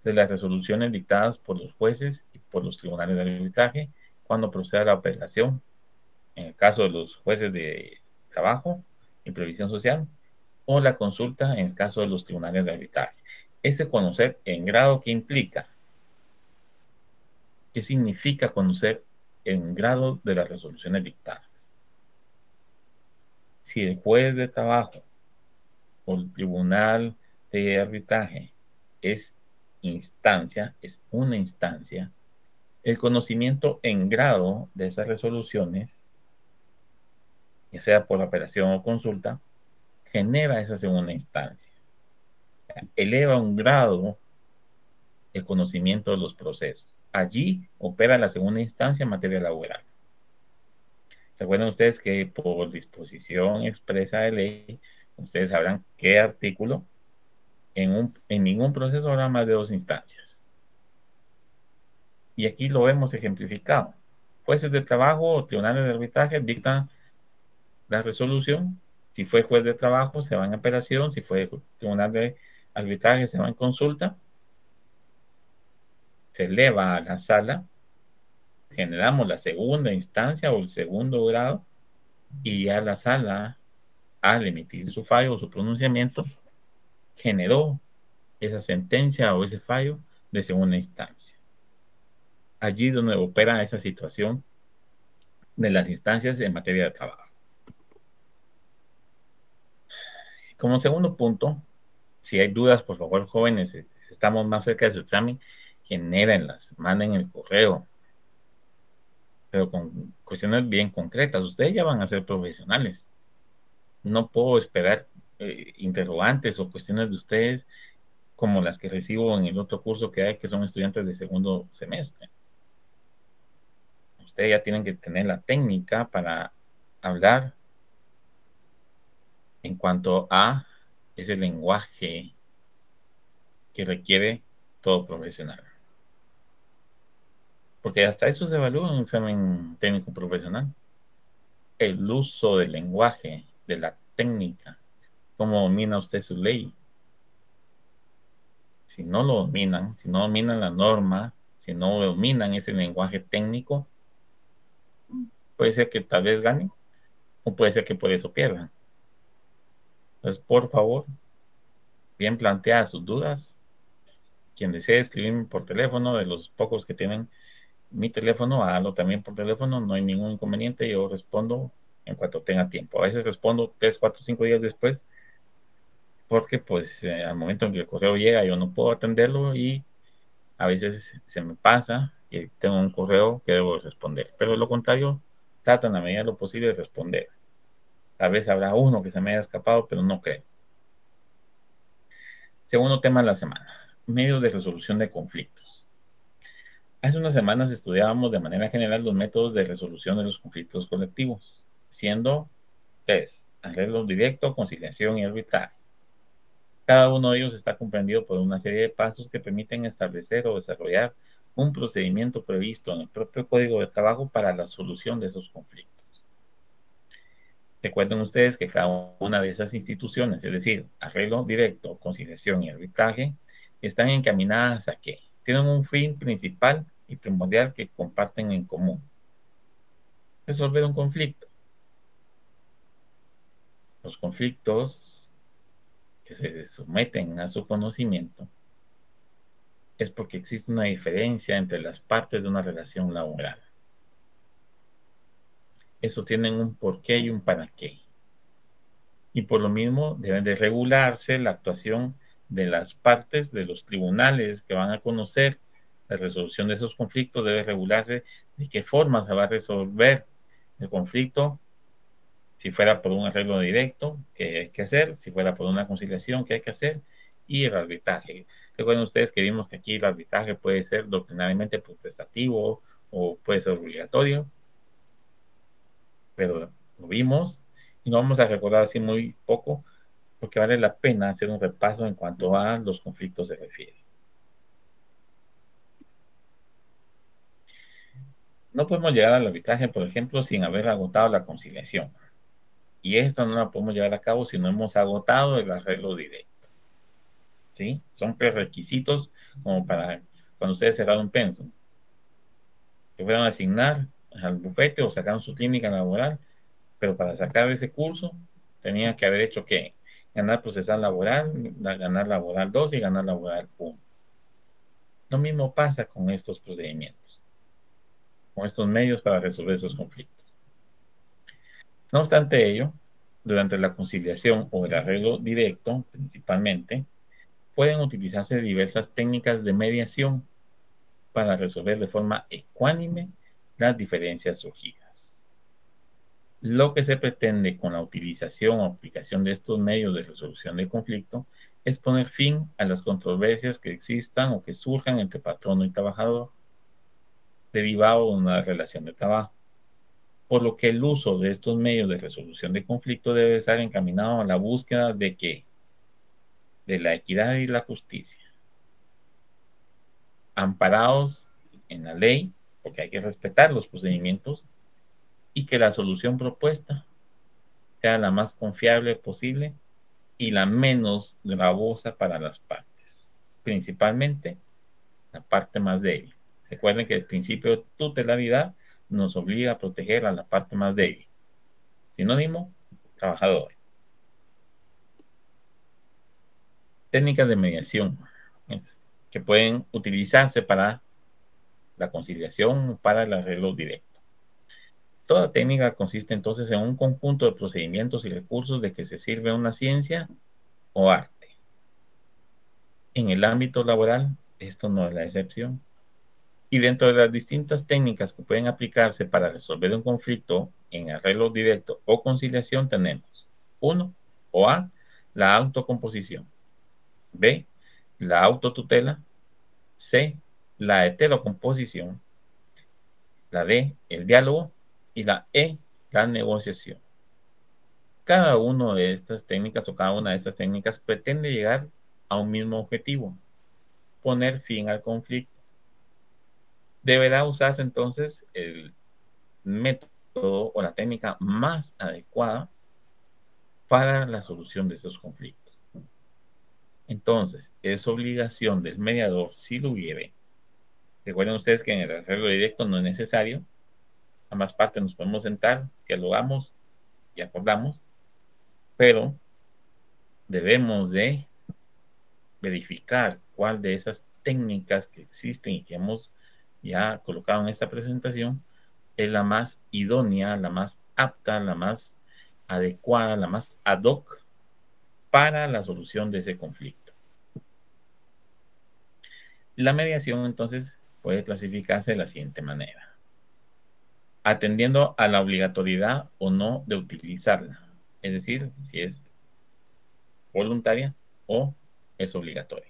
de las resoluciones dictadas por los jueces y por los tribunales de arbitraje cuando proceda la apelación, en el caso de los jueces de trabajo y previsión social, o la consulta en el caso de los tribunales de arbitraje. Este conocer en grado, ¿qué implica? ¿Qué significa conocer en grado de las resoluciones dictadas? Si el juez de trabajo o el tribunal de arbitraje es instancia, es una instancia, el conocimiento en grado de esas resoluciones ya sea por apelación o consulta, genera esa segunda instancia. Eleva un grado el conocimiento de los procesos. Allí opera la segunda instancia en materia laboral. Recuerden ustedes que por disposición expresa de ley, ustedes sabrán qué artículo en ningún proceso habrá más de dos instancias. Y aquí lo vemos ejemplificado. Jueces de trabajo o tribunales de arbitraje dictan la resolución. Si fue juez de trabajo, se va en apelación. Si fue tribunal de arbitraje, se va en consulta. Se eleva a la sala. Generamos la segunda instancia o el segundo grado. Y ya la sala, al emitir su fallo o su pronunciamiento, generó esa sentencia o ese fallo de segunda instancia. Allí es donde opera esa situación de las instancias en materia de trabajo. Como segundo punto, si hay dudas, por favor, jóvenes, estamos más cerca de su examen, genérenlas, manden el correo, pero con cuestiones bien concretas. Ustedes ya van a ser profesionales. No puedo esperar interrogantes o cuestiones de ustedes como las que recibo en el otro curso que hay, que son estudiantes de segundo semestre. Ustedes ya tienen que tener la técnica para hablar en cuanto a ese lenguaje que requiere todo profesional. Porque hasta eso se evalúa en un examen técnico profesional. El uso del lenguaje, de la técnica, cómo domina usted su ley. Si no lo dominan, si no dominan la norma, si no dominan ese lenguaje técnico, puede ser que tal vez ganen o puede ser que por eso pierdan. Entonces, por favor, bien planteadas sus dudas. Quien desee escribirme por teléfono, de los pocos que tienen mi teléfono, hágalo también por teléfono, no hay ningún inconveniente, yo respondo en cuanto tenga tiempo. A veces respondo 3, 4, 5 días después, porque pues al momento en que el correo llega yo no puedo atenderlo y a veces se me pasa que tengo un correo que debo responder. Pero de lo contrario, trato en la medida de lo posible de responder. Tal vez habrá uno que se me haya escapado, pero no creo. Segundo tema de la semana, medios de resolución de conflictos. Hace unas semanas estudiábamos de manera general los métodos de resolución de los conflictos colectivos, siendo tres: arreglo directo, conciliación y arbitraje. Cada uno de ellos está comprendido por una serie de pasos que permiten establecer o desarrollar un procedimiento previsto en el propio Código de Trabajo para la solución de esos conflictos. Recuerden ustedes que cada una de esas instituciones, es decir, arreglo directo, conciliación y arbitraje, están encaminadas a que tienen un fin principal y primordial que comparten en común: resolver un conflicto. Los conflictos que se someten a su conocimiento es porque existe una diferencia entre las partes de una relación laboral. Esos tienen un porqué y un para qué. Y por lo mismo deben de regularse la actuación de las partes, de los tribunales que van a conocer la resolución de esos conflictos. Debe regularse de qué forma se va a resolver el conflicto, si fuera por un arreglo directo, qué hay que hacer, si fuera por una conciliación, qué hay que hacer, y el arbitraje. Recuerden ustedes que vimos que aquí el arbitraje puede ser doctrinalmente potestativo o puede ser obligatorio, pero lo vimos y no vamos a recordar así muy poco porque vale la pena hacer un repaso en cuanto a los conflictos se refiere. No podemos llegar al arbitraje, por ejemplo, sin haber agotado la conciliación. Y esta no la podemos llevar a cabo si no hemos agotado el arreglo directo. ¿Sí? Son prerequisitos como para cuando ustedes cerraron un pensum, que fueran a asignar al bufete o sacaron su clínica laboral, pero para sacar ese curso tenían que haber hecho ¿qué? Ganar procesal laboral, ganar laboral 2 y ganar laboral 1. Lo mismo pasa con estos procedimientos, con estos medios para resolver esos conflictos. No obstante ello, durante la conciliación o el arreglo directo, principalmente, pueden utilizarse diversas técnicas de mediación para resolver de forma ecuánime las diferencias surgidas. Lo que se pretende con la utilización o aplicación de estos medios de resolución de conflicto es poner fin a las controversias que existan o que surjan entre patrono y trabajador, derivado de una relación de trabajo. Por lo que el uso de estos medios de resolución de conflicto debe estar encaminado a la búsqueda de qué, de la equidad y la justicia, amparados en la ley, porque hay que respetar los procedimientos, y que la solución propuesta sea la más confiable posible y la menos gravosa para las partes, principalmente la parte más débil. Recuerden que el principio de tutelaridad nos obliga a proteger a la parte más débil. Sinónimo, trabajador. Técnicas de mediación que pueden utilizarse para la conciliación o para el arreglo directo. Toda técnica consiste entonces en un conjunto de procedimientos y recursos de que se sirve una ciencia o arte. En el ámbito laboral, esto no es la excepción. Y dentro de las distintas técnicas que pueden aplicarse para resolver un conflicto en arreglo directo o conciliación tenemos 1. O A, la autocomposición. B, la autotutela. C, la heterocomposición. La D, el diálogo. Y la E, la negociación. Cada una de estas técnicas o cada una de estas técnicas pretende llegar a un mismo objetivo, poner fin al conflicto. Deberá usarse entonces el método o la técnica más adecuada para la solución de esos conflictos. Entonces, es obligación del mediador, si lo hubiere. Recuerden ustedes que en el arreglo directo no es necesario. Ambas partes nos podemos sentar, dialogamos y acordamos, pero debemos de verificar cuál de esas técnicas que existen y que hemos ya colocado en esta presentación es la más idónea, la más apta, la más adecuada, la más ad hoc para la solución de ese conflicto. La mediación entonces puede clasificarse de la siguiente manera, atendiendo a la obligatoriedad o no de utilizarla, es decir, si es voluntaria o es obligatoria.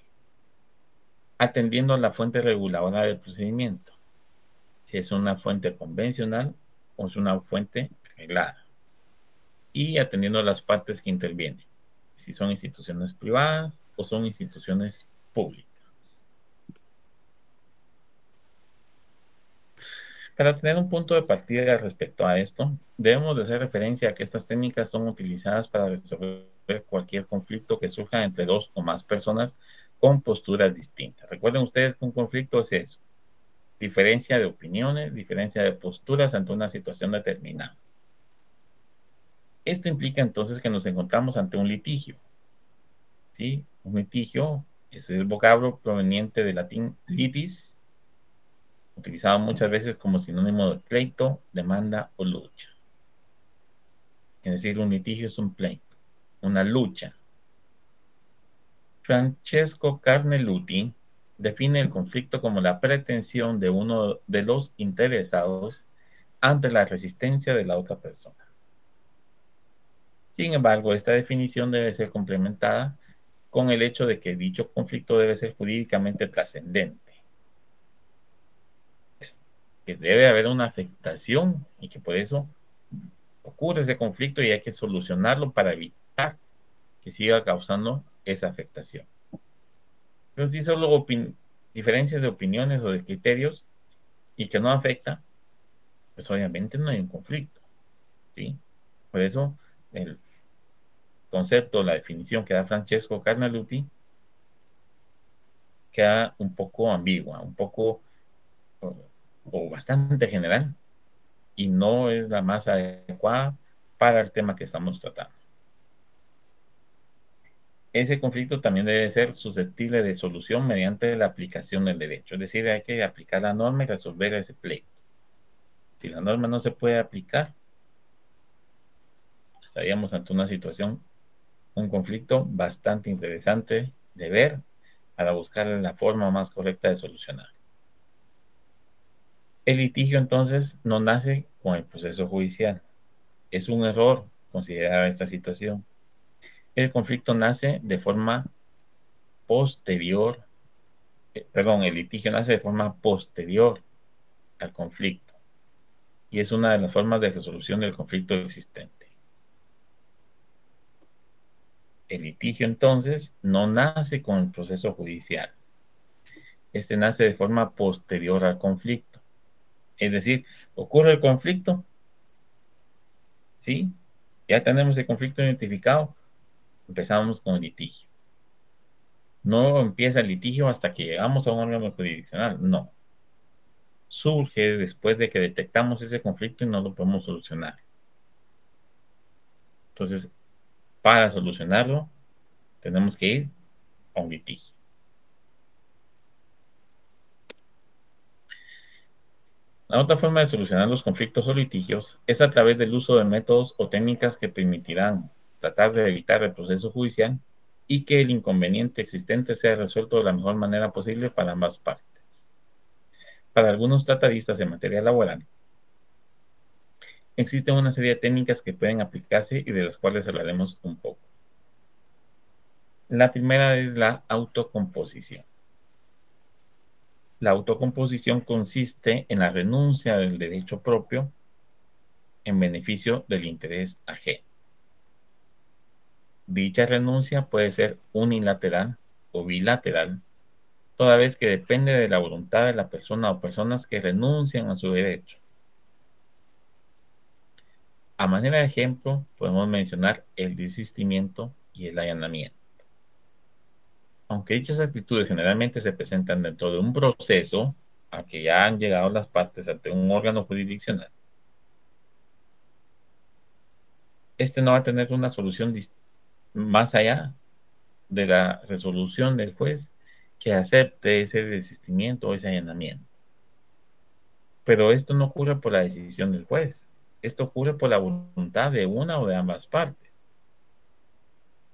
Atendiendo a la fuente reguladora del procedimiento, si es una fuente convencional o es una fuente reglada. Y atendiendo a las partes que intervienen, si son instituciones privadas o son instituciones públicas. Para tener un punto de partida respecto a esto, debemos de hacer referencia a que estas técnicas son utilizadas para resolver cualquier conflicto que surja entre dos o más personas con posturas distintas. Recuerden ustedes que un conflicto es eso, diferencia de opiniones, diferencia de posturas ante una situación determinada. Esto implica entonces que nos encontramos ante un litigio, ¿sí? Un litigio es el vocablo proveniente del latín litis, utilizado muchas veces como sinónimo de pleito, demanda o lucha. Es decir, un litigio es un pleito, una lucha. Francesco Carneluti define el conflicto como la pretensión de uno de los interesados ante la resistencia de la otra persona. Sin embargo, esta definición debe ser complementada con el hecho de que dicho conflicto debe ser jurídicamente trascendente, que debe haber una afectación y que por eso ocurre ese conflicto y hay que solucionarlo para evitar que siga causando esa afectación. Pero si solo diferencias de opiniones o de criterios y que no afecta, pues obviamente no hay un conflicto, ¿sí? Por eso el concepto, la definición que da Francesco Carneluti queda un poco ambigua, un poco o bastante general y no es la más adecuada para el tema que estamos tratando. Ese conflicto también debe ser susceptible de solución mediante la aplicación del derecho, es decir, hay que aplicar la norma y resolver ese pleito. Si la norma no se puede aplicar, estaríamos ante una situación, un conflicto bastante interesante de ver para buscar la forma más correcta de solucionar. El litigio entonces no nace con el proceso judicial, Es un error considerar esta situación. El conflicto nace de forma posterior, el litigio nace de forma posterior al conflicto y es una de las formas de resolución del conflicto existente. El litigio entonces no nace con el proceso judicial. Este nace de forma posterior al conflicto. Es decir, ocurre el conflicto, ¿sí? Ya tenemos el conflicto identificado, empezamos con el litigio. No empieza el litigio hasta que llegamos a un órgano jurisdiccional, no. Surge después de que detectamos ese conflicto y no lo podemos solucionar. Entonces, para solucionarlo, tenemos que ir a un litigio. La otra forma de solucionar los conflictos o litigios es a través del uso de métodos o técnicas que permitirán tratar de evitar el proceso judicial y que el inconveniente existente sea resuelto de la mejor manera posible para ambas partes. Para algunos tratadistas en materia laboral, existen una serie de técnicas que pueden aplicarse y de las cuales hablaremos un poco. La primera es la autocomposición. La autocomposición consiste en la renuncia del derecho propio en beneficio del interés ajeno. Dicha renuncia puede ser unilateral o bilateral, toda vez que depende de la voluntad de la persona o personas que renuncian a su derecho. A manera de ejemplo, podemos mencionar el desistimiento y el allanamiento. Aunque dichas actitudes generalmente se presentan dentro de un proceso a que ya han llegado las partes ante un órgano jurisdiccional, este no va a tener una solución más allá de la resolución del juez que acepte ese desistimiento o ese allanamiento. Pero esto no ocurre por la decisión del juez, esto ocurre por la voluntad de una o de ambas partes.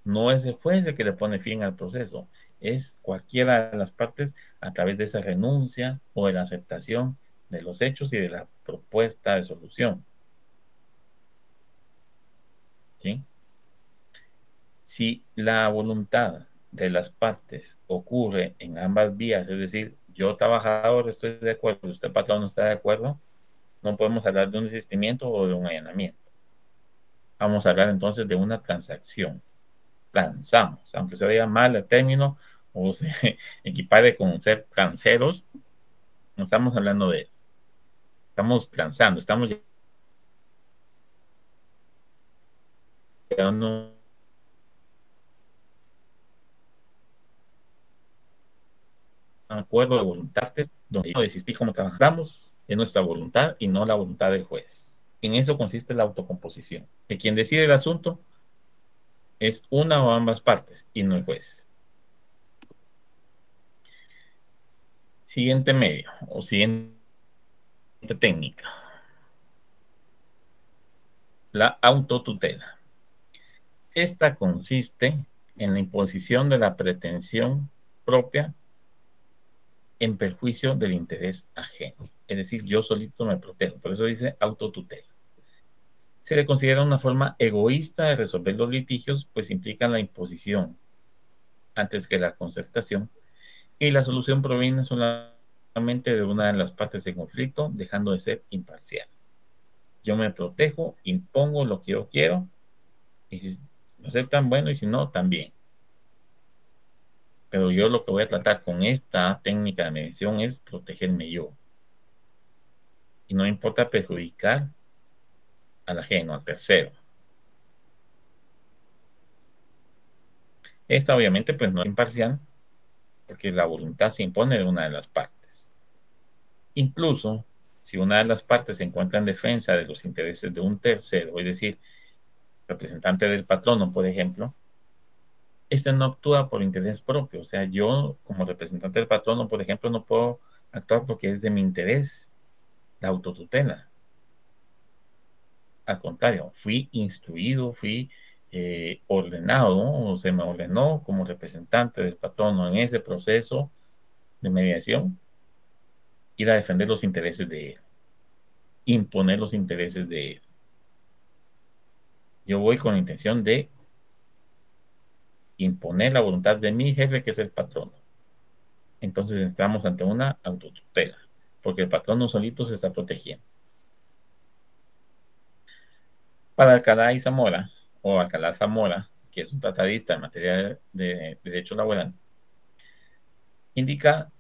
No es el juez el que le pone fin al proceso, es cualquiera de las partes a través de esa renuncia o de la aceptación de los hechos y de la propuesta de solución. ¿Sí? Si la voluntad de las partes ocurre en ambas vías, es decir, yo trabajador estoy de acuerdo, usted patrón no está de acuerdo, no podemos hablar de un desistimiento o de un allanamiento. Vamos a hablar entonces de una transacción. Transamos, aunque se vea mal el término o se equipare con ser transeros, no estamos hablando de eso. Estamos transando, estamos llegando a un acuerdo de voluntades donde yo desistí como trabajamos, es nuestra voluntad y no la voluntad del juez. En eso consiste la autocomposición, que quien decide el asunto es una o ambas partes y no el juez. Siguiente medio o siguiente técnica, la autotutela. Esta consiste en la imposición de la pretensión propia en perjuicio del interés ajeno. Es decir, yo solito me protejo. Por eso dice autotutela. Se le considera una forma egoísta de resolver los litigios, pues implican la imposición antes que la concertación, y la solución proviene solamente de una de las partes de conflicto, dejando de ser imparcial. Yo me protejo, impongo lo que yo quiero, y si lo aceptan, bueno, y si no, también. Pero yo lo que voy a tratar con esta técnica de mediación es protegerme yo. Y no importa perjudicar al ajeno, al tercero. Esta obviamente pues no es imparcial, porque la voluntad se impone de una de las partes. Incluso si una de las partes se encuentra en defensa de los intereses de un tercero, es decir, representante del patrono, por ejemplo, este no actúa por interés propio. O sea, yo como representante del patrono, por ejemplo, no puedo actuar porque es de mi interés la autotutela. Al contrario, fui instruido, fui ordenado, ¿no? O se me ordenó como representante del patrono en ese proceso de mediación ir a defender los intereses de él, imponer los intereses de él. Yo voy con la intención de imponer la voluntad de mi jefe, que es el patrono. Entonces estamos ante una autotutela, porque el patrono solito se está protegiendo. Para Alcalá y Zamora, o Alcalá Zamora, que es un tratadista en materia de derecho laboral, indica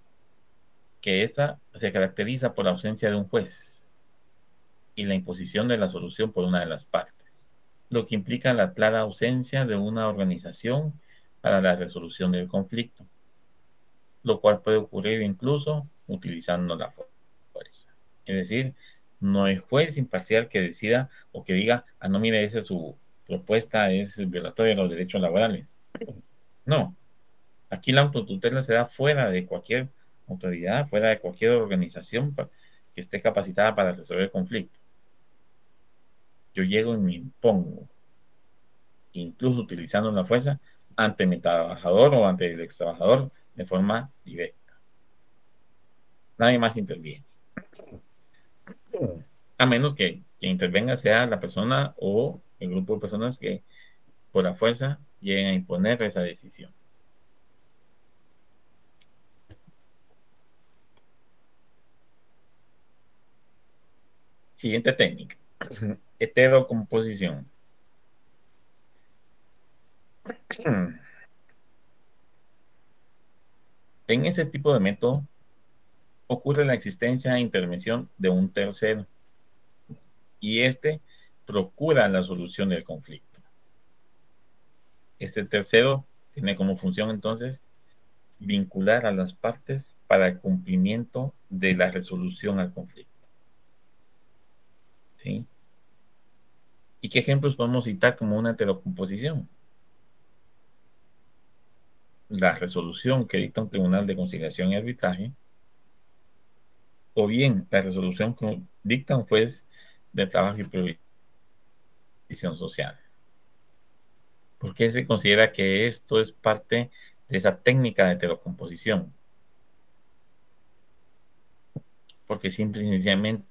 que esta se caracteriza por la ausencia de un juez y la imposición de la solución por una de las partes, lo que implica la clara ausencia de una organización para la resolución del conflicto, lo cual puede ocurrir incluso utilizando la fuerza. Es decir, no hay juez imparcial que decida o que diga, ah, no, mire, esa su propuesta es violatoria de los derechos laborales. No, aquí la autotutela se da fuera de cualquier autoridad, fuera de cualquier organización que esté capacitada para resolver el conflicto. Yo llego y me impongo, incluso utilizando la fuerza, ante mi trabajador o ante el ex trabajador de forma directa. Nadie más interviene. A menos que quien intervenga sea la persona o el grupo de personas que por la fuerza lleguen a imponer esa decisión. Siguiente técnica. Heterocomposición. En ese tipo de método ocurre la existencia e intervención de un tercero y este procura la solución del conflicto. Este tercero tiene como función entonces vincular a las partes para el cumplimiento de la resolución al conflicto. ¿Sí? ¿Y qué ejemplos podemos citar como una heterocomposición? La resolución que dicta un tribunal de conciliación y arbitraje, o bien la resolución que dicta un juez de trabajo y previsión social. ¿Por qué se considera que esto es parte de esa técnica de heterocomposición? Porque simple y sencillamente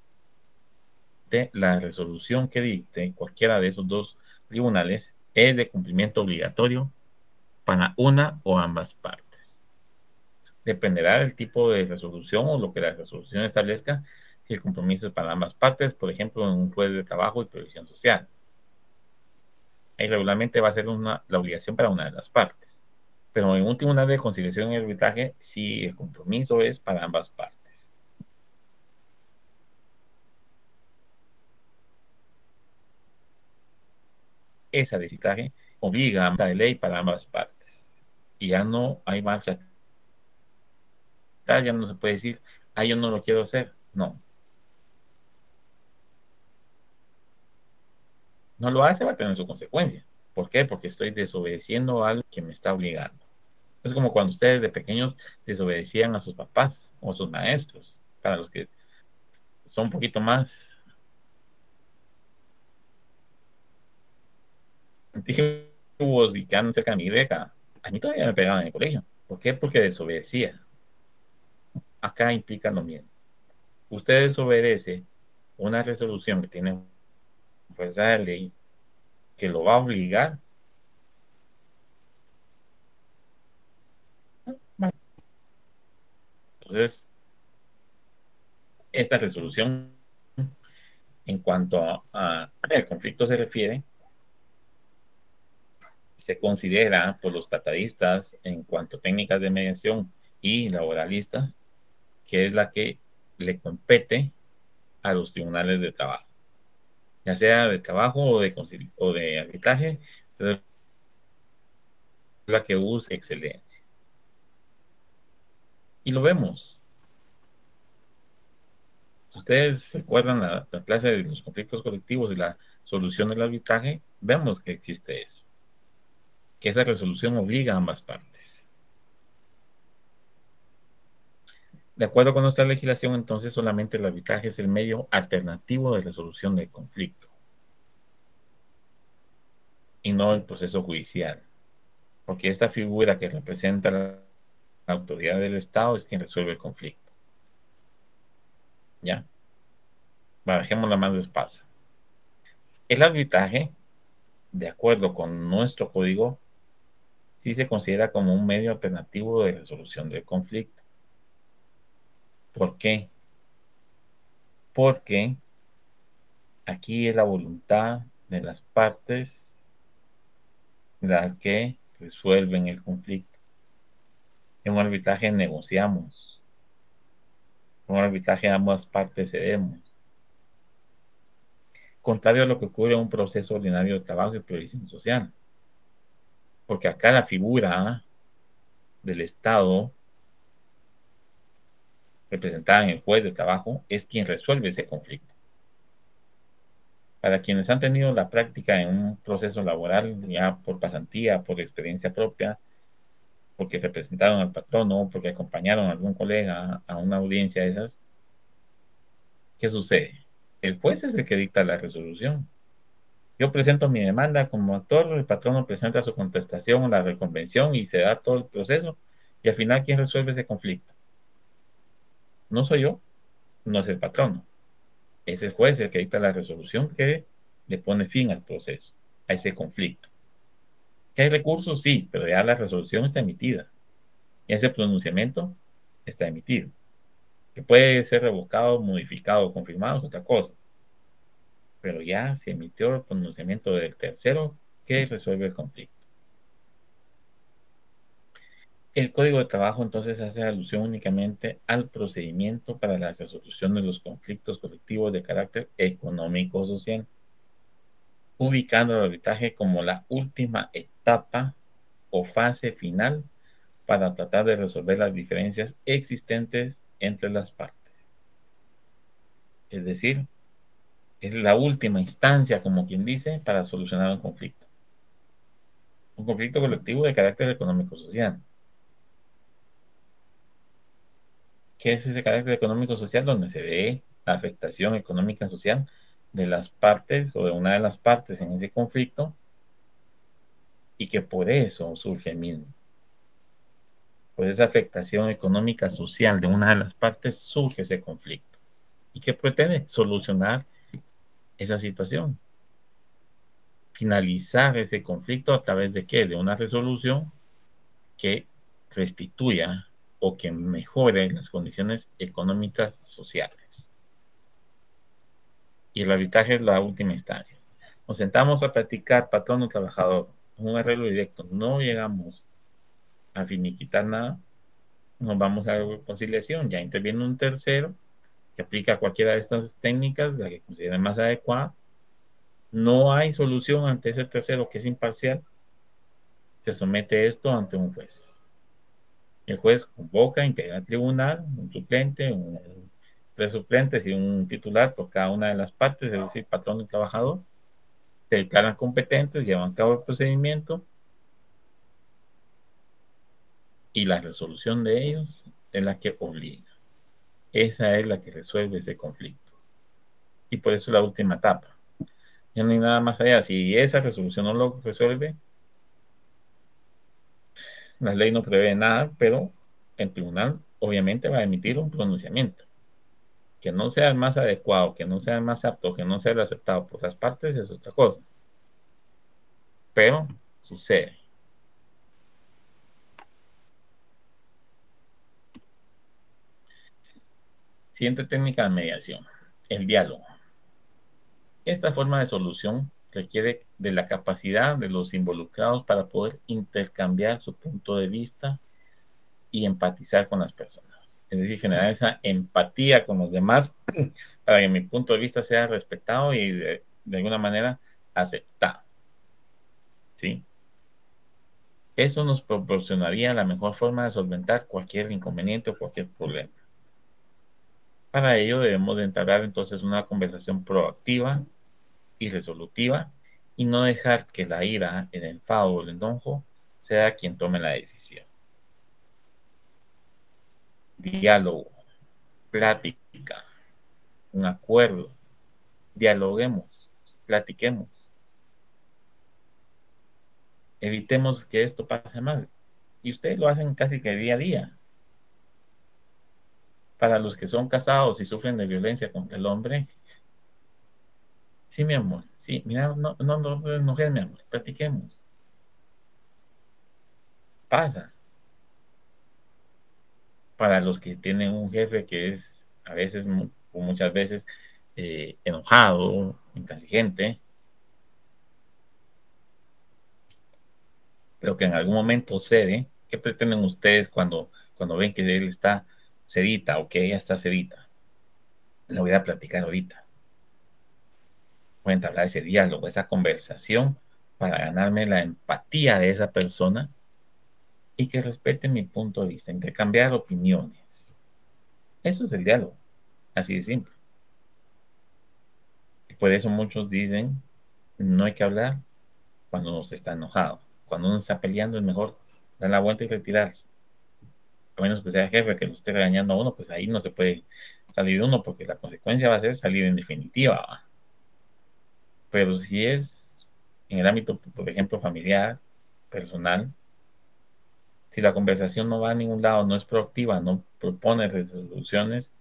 la resolución que dicte cualquiera de esos dos tribunales es de cumplimiento obligatorio para una o ambas partes. Dependerá del tipo de resolución o lo que la resolución establezca, si el compromiso es para ambas partes, por ejemplo, en un juez de trabajo y previsión social. Ahí regularmente va a ser la obligación para una de las partes. Pero en un tribunal de conciliación y arbitraje, sí, el compromiso es para ambas partes. Esa de arbitraje obliga a la ley para ambas partes. Y ya no hay marcha, ya no se puede decir, ah, yo no lo quiero hacer. No, no lo hace, va a tener su consecuencia. ¿Por qué? Porque estoy desobedeciendo a algo que me está obligando. Es como cuando ustedes de pequeños desobedecían a sus papás o a sus maestros. Para los que son un poquito más antiguos y que andan cerca de mi década, a mí todavía me pegaban en el colegio. ¿Por qué? Porque desobedecía. Acá implica lo mismo. Usted desobedece una resolución que tiene fuerza de ley que lo va a obligar. Entonces, esta resolución, en cuanto al conflicto se refiere, se considera por los tratadistas en cuanto a técnicas de mediación y laboralistas, que es la que le compete a los tribunales de trabajo, ya sea de trabajo o de arbitraje, es la que busca excelencia. Y lo vemos. Si ustedes recuerdan la clase de los conflictos colectivos y la solución del arbitraje, vemos que existe eso, que esa resolución obliga a ambas partes. De acuerdo con nuestra legislación, entonces solamente el arbitraje es el medio alternativo de resolución del conflicto y no el proceso judicial, porque esta figura que representa la autoridad del Estado es quien resuelve el conflicto. ¿Ya? Bajémosla más despacio. El arbitraje de acuerdo con nuestro código, sí se considera como un medio alternativo de resolución del conflicto. ¿Por qué? Porque aquí es la voluntad de las partes la que resuelven el conflicto. En un arbitraje negociamos. En un arbitraje ambas partes cedemos. Contrario a lo que ocurre en un proceso ordinario de trabajo y previsión social. Porque acá la figura del Estado, representada en el juez de trabajo, es quien resuelve ese conflicto. Para quienes han tenido la práctica en un proceso laboral, ya por pasantía, por experiencia propia, porque representaron al patrono, porque acompañaron a algún colega a una audiencia de esas, ¿qué sucede? El juez es el que dicta la resolución. Yo presento mi demanda como actor, el patrono presenta su contestación, la reconvención y se da todo el proceso. Y al final, ¿quién resuelve ese conflicto? No soy yo, no es el patrono. Es el juez el que dicta la resolución que le pone fin al proceso, a ese conflicto. ¿Que hay recursos? Sí, pero ya la resolución está emitida. Y ese pronunciamiento está emitido. Que puede ser revocado, modificado o confirmado es otra cosa. Pero ya se emitió el pronunciamiento del tercero que resuelve el conflicto. El Código de Trabajo entonces hace alusión únicamente al procedimiento para la resolución de los conflictos colectivos de carácter económico o social, ubicando el arbitraje como la última etapa o fase final para tratar de resolver las diferencias existentes entre las partes. Es decir, es la última instancia, como quien dice, para solucionar un conflicto. Un conflicto colectivo de carácter económico-social. ¿Qué es ese carácter económico-social? Donde se ve la afectación económica social de las partes o de una de las partes en ese conflicto y que por eso surge el mismo. Por esa afectación económica social de una de las partes surge ese conflicto. ¿Y qué pretende? Solucionar esa situación. Finalizar ese conflicto a través de qué? De una resolución que restituya o que mejore las condiciones económicas sociales. Y el arbitraje es la última instancia. Nos sentamos a platicar, patrón o trabajador, un arreglo directo, no llegamos a finiquitar nada, nos vamos a la conciliación, ya interviene un tercero que aplica cualquiera de estas técnicas, la que considere más adecuada, no hay solución ante ese tercero que es imparcial, se somete esto ante un juez. El juez convoca, integra el tribunal, un suplente, tres suplentes y un titular por cada una de las partes, es decir, patrón y trabajador, se declaran competentes, llevan a cabo el procedimiento y la resolución de ellos es la que obliga. Esa es la que resuelve ese conflicto. Y por eso es la última etapa. Ya no hay nada más allá. Si esa resolución no lo resuelve, la ley no prevé nada, pero el tribunal obviamente va a emitir un pronunciamiento. Que no sea el más adecuado, que no sea el más apto, que no sea el aceptado por las partes, es otra cosa. Pero sucede. Siguiente técnica de mediación, el diálogo. Esta forma de solución requiere de la capacidad de los involucrados para poder intercambiar su punto de vista y empatizar con las personas. Es decir, generar esa empatía con los demás para que mi punto de vista sea respetado y de alguna manera aceptado. ¿Sí? Eso nos proporcionaría la mejor forma de solventar cualquier inconveniente o cualquier problema. Para ello debemos de entablar entonces una conversación proactiva y resolutiva y no dejar que la ira, el enfado o el enojo sea quien tome la decisión. Diálogo, plática, un acuerdo, dialoguemos, platiquemos. Evitemos que esto pase mal. Y ustedes lo hacen casi que día a día. Para los que son casados y sufren de violencia contra el hombre, sí, mi amor, Sí, mira, no te enojes, mi amor, platiquemos. Pasa. Para los que tienen un jefe que es a veces, o muchas veces, enojado, intransigente, pero que en algún momento cede, ¿qué pretenden ustedes cuando ven que él está sedita o que ella está sedita? Le voy a platicar ahorita. Voy a entablar ese diálogo, esa conversación para ganarme la empatía de esa persona y que respete mi punto de vista, intercambiar opiniones. Eso es el diálogo, así de simple. Y por eso muchos dicen, no hay que hablar cuando uno se está enojado. Cuando uno está peleando es mejor dar la vuelta y retirarse. A menos que sea el jefe que lo esté regañando a uno, pues ahí no se puede salir uno porque la consecuencia va a ser salir en definitiva. ¿Va? Pero si es en el ámbito, por ejemplo, familiar, personal, si la conversación no va a ningún lado, no es proactiva, no propone resoluciones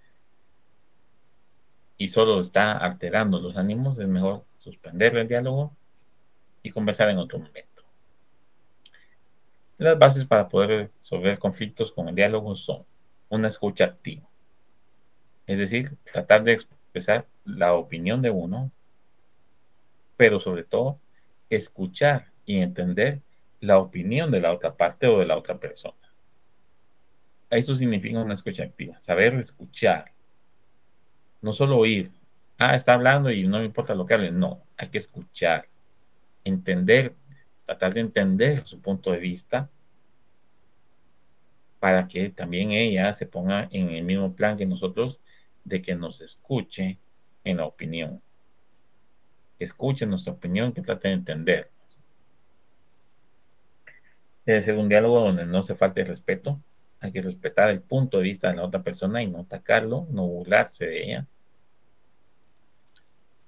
y solo está alterando los ánimos, es mejor suspender el diálogo y conversar en otro momento. Las bases para poder resolver conflictos con el diálogo son una escucha activa, es decir, tratar de expresar la opinión de uno, pero sobre todo escuchar y entender la opinión de la otra parte o de la otra persona. Eso significa una escucha activa, saber escuchar, no solo oír. Ah, está hablando y no me importa lo que hable. No, hay que escuchar, entender, tratar de entender su punto de vista para que también ella se ponga en el mismo plan que nosotros de que nos escuche en la opinión, que escuche nuestra opinión, que trate de entender. Debe ser un diálogo donde no se falte el respeto, hay que respetar el punto de vista de la otra persona y no atacarlo, no burlarse de ella.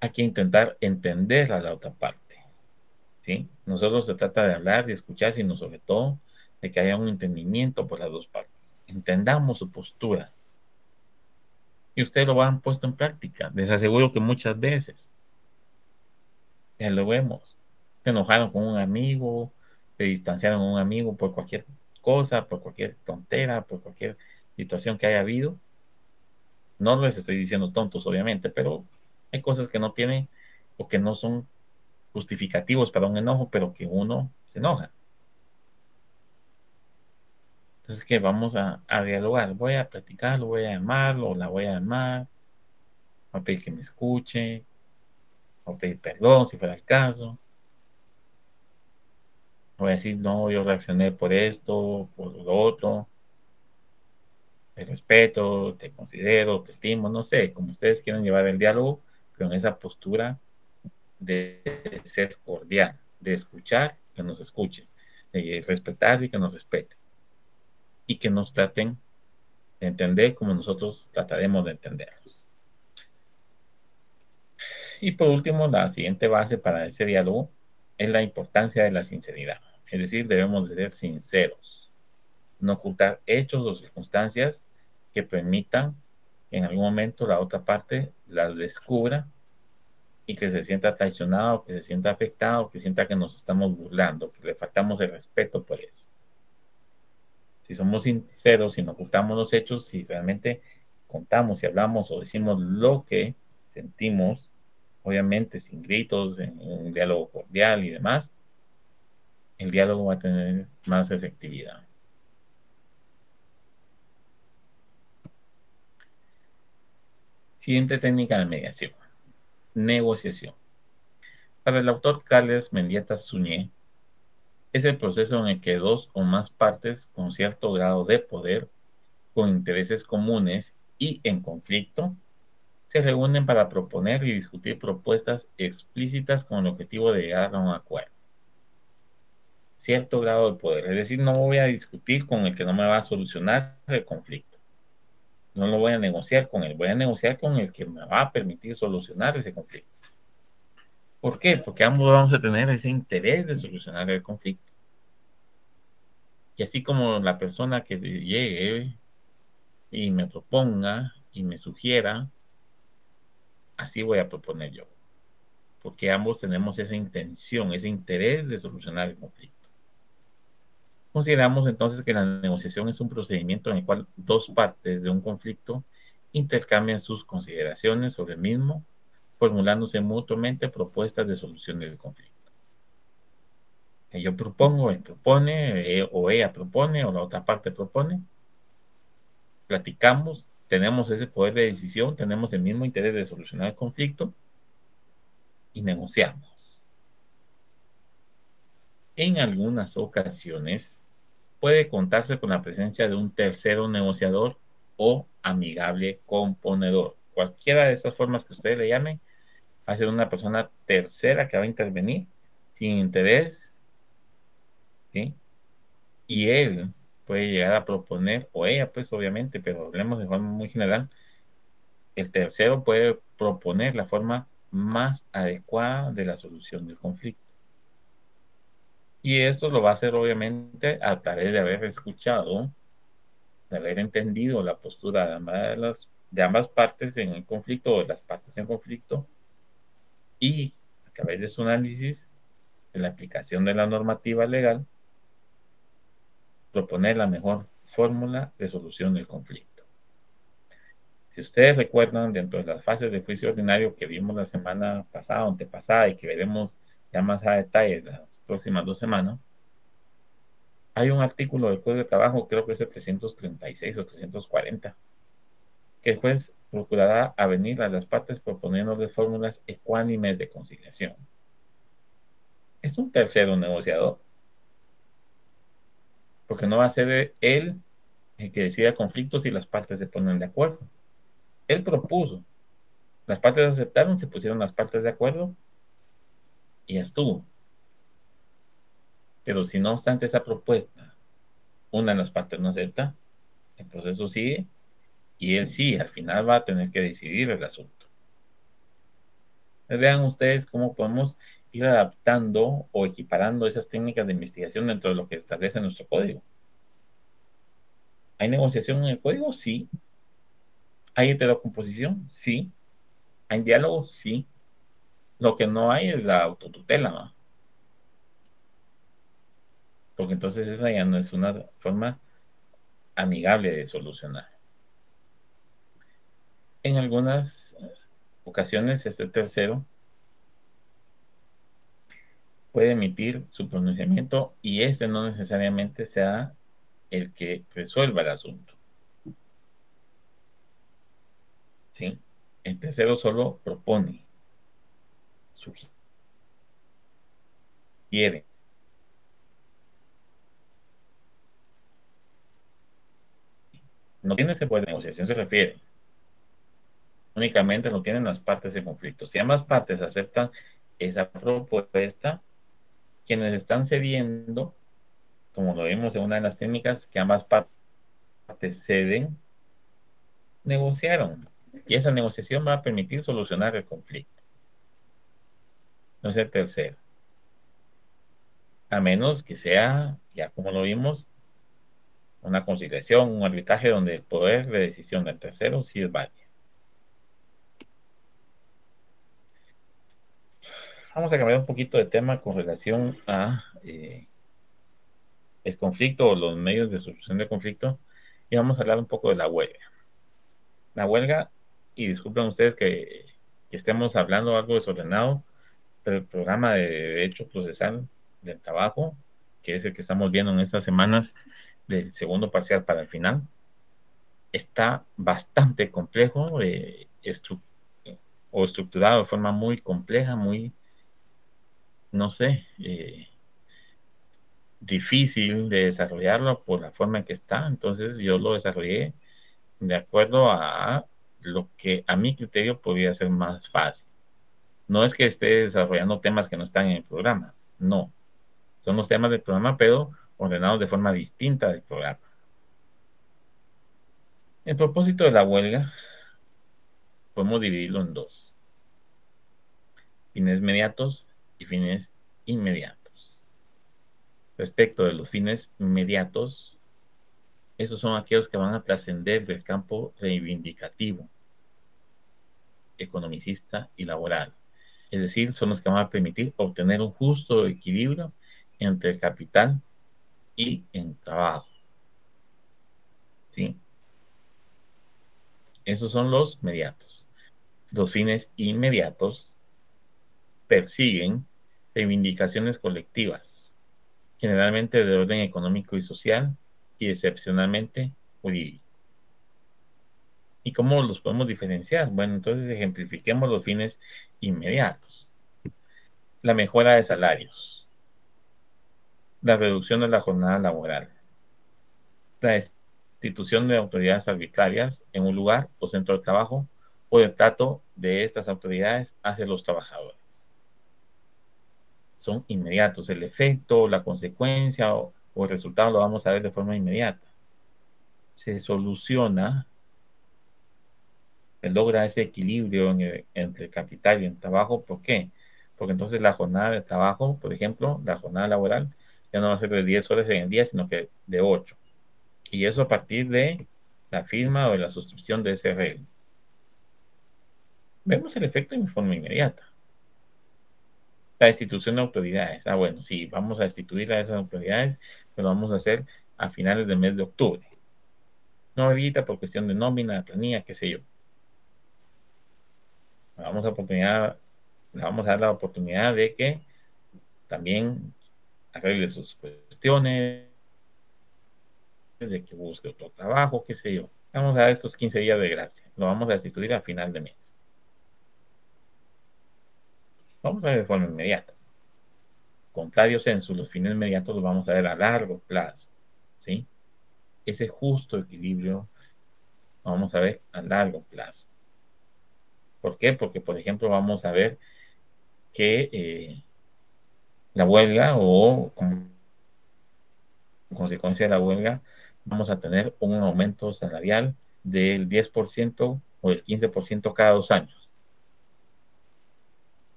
Hay que intentar entender a la otra parte, ¿sí? No solo se trata de hablar y escuchar, sino sobre todo de que haya un entendimiento por las dos partes. Entendamos su postura. Y ustedes lo han puesto en práctica. Les aseguro que muchas veces ya lo vemos. Se enojaron con un amigo, se distanciaron con un amigo por cualquier cosa, por cualquier tontera, por cualquier situación que haya habido. No les estoy diciendo tontos, obviamente, pero hay cosas que no tienen o que no son justificativos para un enojo, pero que uno se enoja. Entonces, que vamos a dialogar. Voy a platicar, lo voy a llamar, o la voy a llamar, voy a pedir que me escuche, voy a pedir perdón si fuera el caso. Voy a decir, no, yo reaccioné por esto, por lo otro, te respeto, te considero, te estimo, no sé, como ustedes quieran llevar el diálogo, pero en esa postura de ser cordial, de escuchar, que nos escuchen, de respetar y que nos respeten, y que nos traten de entender como nosotros trataremos de entenderlos. Y por último, la siguiente base para ese diálogo es la importancia de la sinceridad. Es decir, debemos de ser sinceros, no ocultar hechos o circunstancias que permitan que en algún momento la otra parte las descubra y que se sienta traicionado, que se sienta afectado, que sienta que nos estamos burlando, que le faltamos el respeto por eso. Si somos sinceros, si no ocultamos los hechos, si realmente contamos y hablamos o decimos lo que sentimos, obviamente sin gritos, en un diálogo cordial y demás, el diálogo va a tener más efectividad. Siguiente técnica de mediación, negociación. Para el autor Carles Mendieta Suñé, es el proceso en el que dos o más partes con cierto grado de poder, con intereses comunes y en conflicto, se reúnen para proponer y discutir propuestas explícitas con el objetivo de llegar a un acuerdo. Cierto grado de poder, es decir, no voy a discutir con el que no me va a solucionar el conflicto. No lo voy a negociar con él, voy a negociar con el que me va a permitir solucionar ese conflicto. ¿Por qué? Porque ambos vamos a tener ese interés de solucionar el conflicto. Y así como la persona que llegue y me proponga y me sugiera, así voy a proponer yo. porque ambos tenemos esa intención, ese interés de solucionar el conflicto. Consideramos entonces que la negociación es un procedimiento en el cual dos partes de un conflicto intercambian sus consideraciones sobre el mismo, formulándose mutuamente propuestas de solución del conflicto. Yo propongo, él propone, o ella propone, o la otra parte propone, platicamos, tenemos ese poder de decisión, tenemos el mismo interés de solucionar el conflicto y negociamos. En algunas ocasiones puede contarse con la presencia de un tercero negociador o amigable componedor. Cualquiera de estas formas que ustedes le llamen, va a ser una persona tercera que va a intervenir sin interés, ¿sí? Y él puede llegar a proponer, o ella, pues obviamente, pero hablemos de forma muy general, el tercero puede proponer la forma más adecuada de la solución del conflicto. Y esto lo va a hacer obviamente a través de haber escuchado, de haber entendido la postura de ambas partes en el conflicto o de las partes en conflicto y a través de su análisis de la aplicación de la normativa legal, proponer la mejor fórmula de solución del conflicto. Si ustedes recuerdan, dentro de las fases de juicio ordinario que vimos la semana pasada, antepasada, y que veremos ya más a detalle las próximas 2 semanas, hay un artículo del Código de Trabajo, creo que es el 336 o 340, que el juez procurará avenir a las partes proponiéndoles fórmulas ecuánimes de conciliación. Es un tercero negociador, porque no va a ser él el que decida conflictos si las partes se ponen de acuerdo. Él propuso, las partes aceptaron, se pusieron las partes de acuerdo y ya estuvo. Pero si no obstante esa propuesta, una de las partes no acepta, el proceso sigue y él sí, al final va a tener que decidir el asunto. Vean ustedes cómo podemos ir adaptando o equiparando esas técnicas de investigación dentro de lo que establece nuestro código. ¿Hay negociación en el código? Sí. ¿Hay heterocomposición? Sí. ¿Hay diálogo? Sí. Lo que no hay es la autotutela, ¿no? Porque entonces esa ya no es una forma amigable de solucionar. En algunas ocasiones, este tercero puede emitir su pronunciamiento y este no necesariamente sea el que resuelva el asunto. ¿Sí? El tercero solo propone, sugiere. No tiene ese poder de negociación, se refiere. Únicamente lo tienen las partes en conflicto. Si ambas partes aceptan esa propuesta, quienes están cediendo, como lo vimos en una de las técnicas, que ambas partes ceden, negociaron. Y esa negociación va a permitir solucionar el conflicto. No es el tercero. A menos que sea, ya como lo vimos, una conciliación, un arbitraje donde el poder de decisión del tercero sí es válido. Vamos a cambiar un poquito de tema con relación a el conflicto o los medios de solución del conflicto y vamos a hablar un poco de la huelga. La huelga, y disculpen ustedes que estemos hablando algo desordenado, pero el programa de Derecho Procesal del Trabajo, que es el que estamos viendo en estas semanas del segundo parcial para el final, está bastante complejo o estructurado de forma muy compleja, muy, no sé, difícil de desarrollarlo por la forma en que está. Entonces yo lo desarrollé de acuerdo a lo que a mi criterio podría ser más fácil. No es que esté desarrollando temas que no están en el programa, no. Son los temas del programa, pero ordenados de forma distinta del programa. El propósito de la huelga podemos dividirlo en dos: fines mediatos y fines inmediatos. Respecto de los fines inmediatos, esos son aquellos que van a trascender del campo reivindicativo, economicista y laboral. Es decir, son los que van a permitir obtener un justo equilibrio entre el capital y el trabajo. ¿Sí? Esos son los mediatos. Los fines inmediatos persiguen reivindicaciones colectivas, generalmente de orden económico y social y excepcionalmente jurídico. ¿Y cómo los podemos diferenciar? Bueno, entonces ejemplifiquemos los fines inmediatos. La mejora de salarios, la reducción de la jornada laboral, la destitución de autoridades arbitrarias en un lugar o centro de trabajo o el trato de estas autoridades hacia los trabajadores. Son inmediatos. El efecto, la consecuencia o el resultado lo vamos a ver de forma inmediata. Se soluciona, se logra ese equilibrio entre el capital y el trabajo. ¿Por qué? Porque entonces la jornada de trabajo, por ejemplo, la jornada laboral, ya no va a ser de 10 horas en el día, sino que de 8. Y eso a partir de la firma o de la suscripción de ese regla. Vemos el efecto en forma inmediata. La destitución de autoridades. Ah, bueno, sí, vamos a destituir a esas autoridades, pero vamos a hacer a finales del mes de octubre. No ahorita por cuestión de nómina, planilla, qué sé yo. Le vamos a dar la oportunidad de que también arregle sus cuestiones, de que busque otro trabajo, qué sé yo. Vamos a dar estos 15 días de gracia. Lo vamos a destituir a final de mes. Vamos a ver de forma inmediata. Contrario censo, los fines inmediatos los vamos a ver a largo plazo. ¿Sí? Ese justo equilibrio lo vamos a ver a largo plazo. ¿Por qué? Porque, por ejemplo, vamos a ver que la huelga o como consecuencia de la huelga vamos a tener un aumento salarial del 10% o del 15% cada 2 años.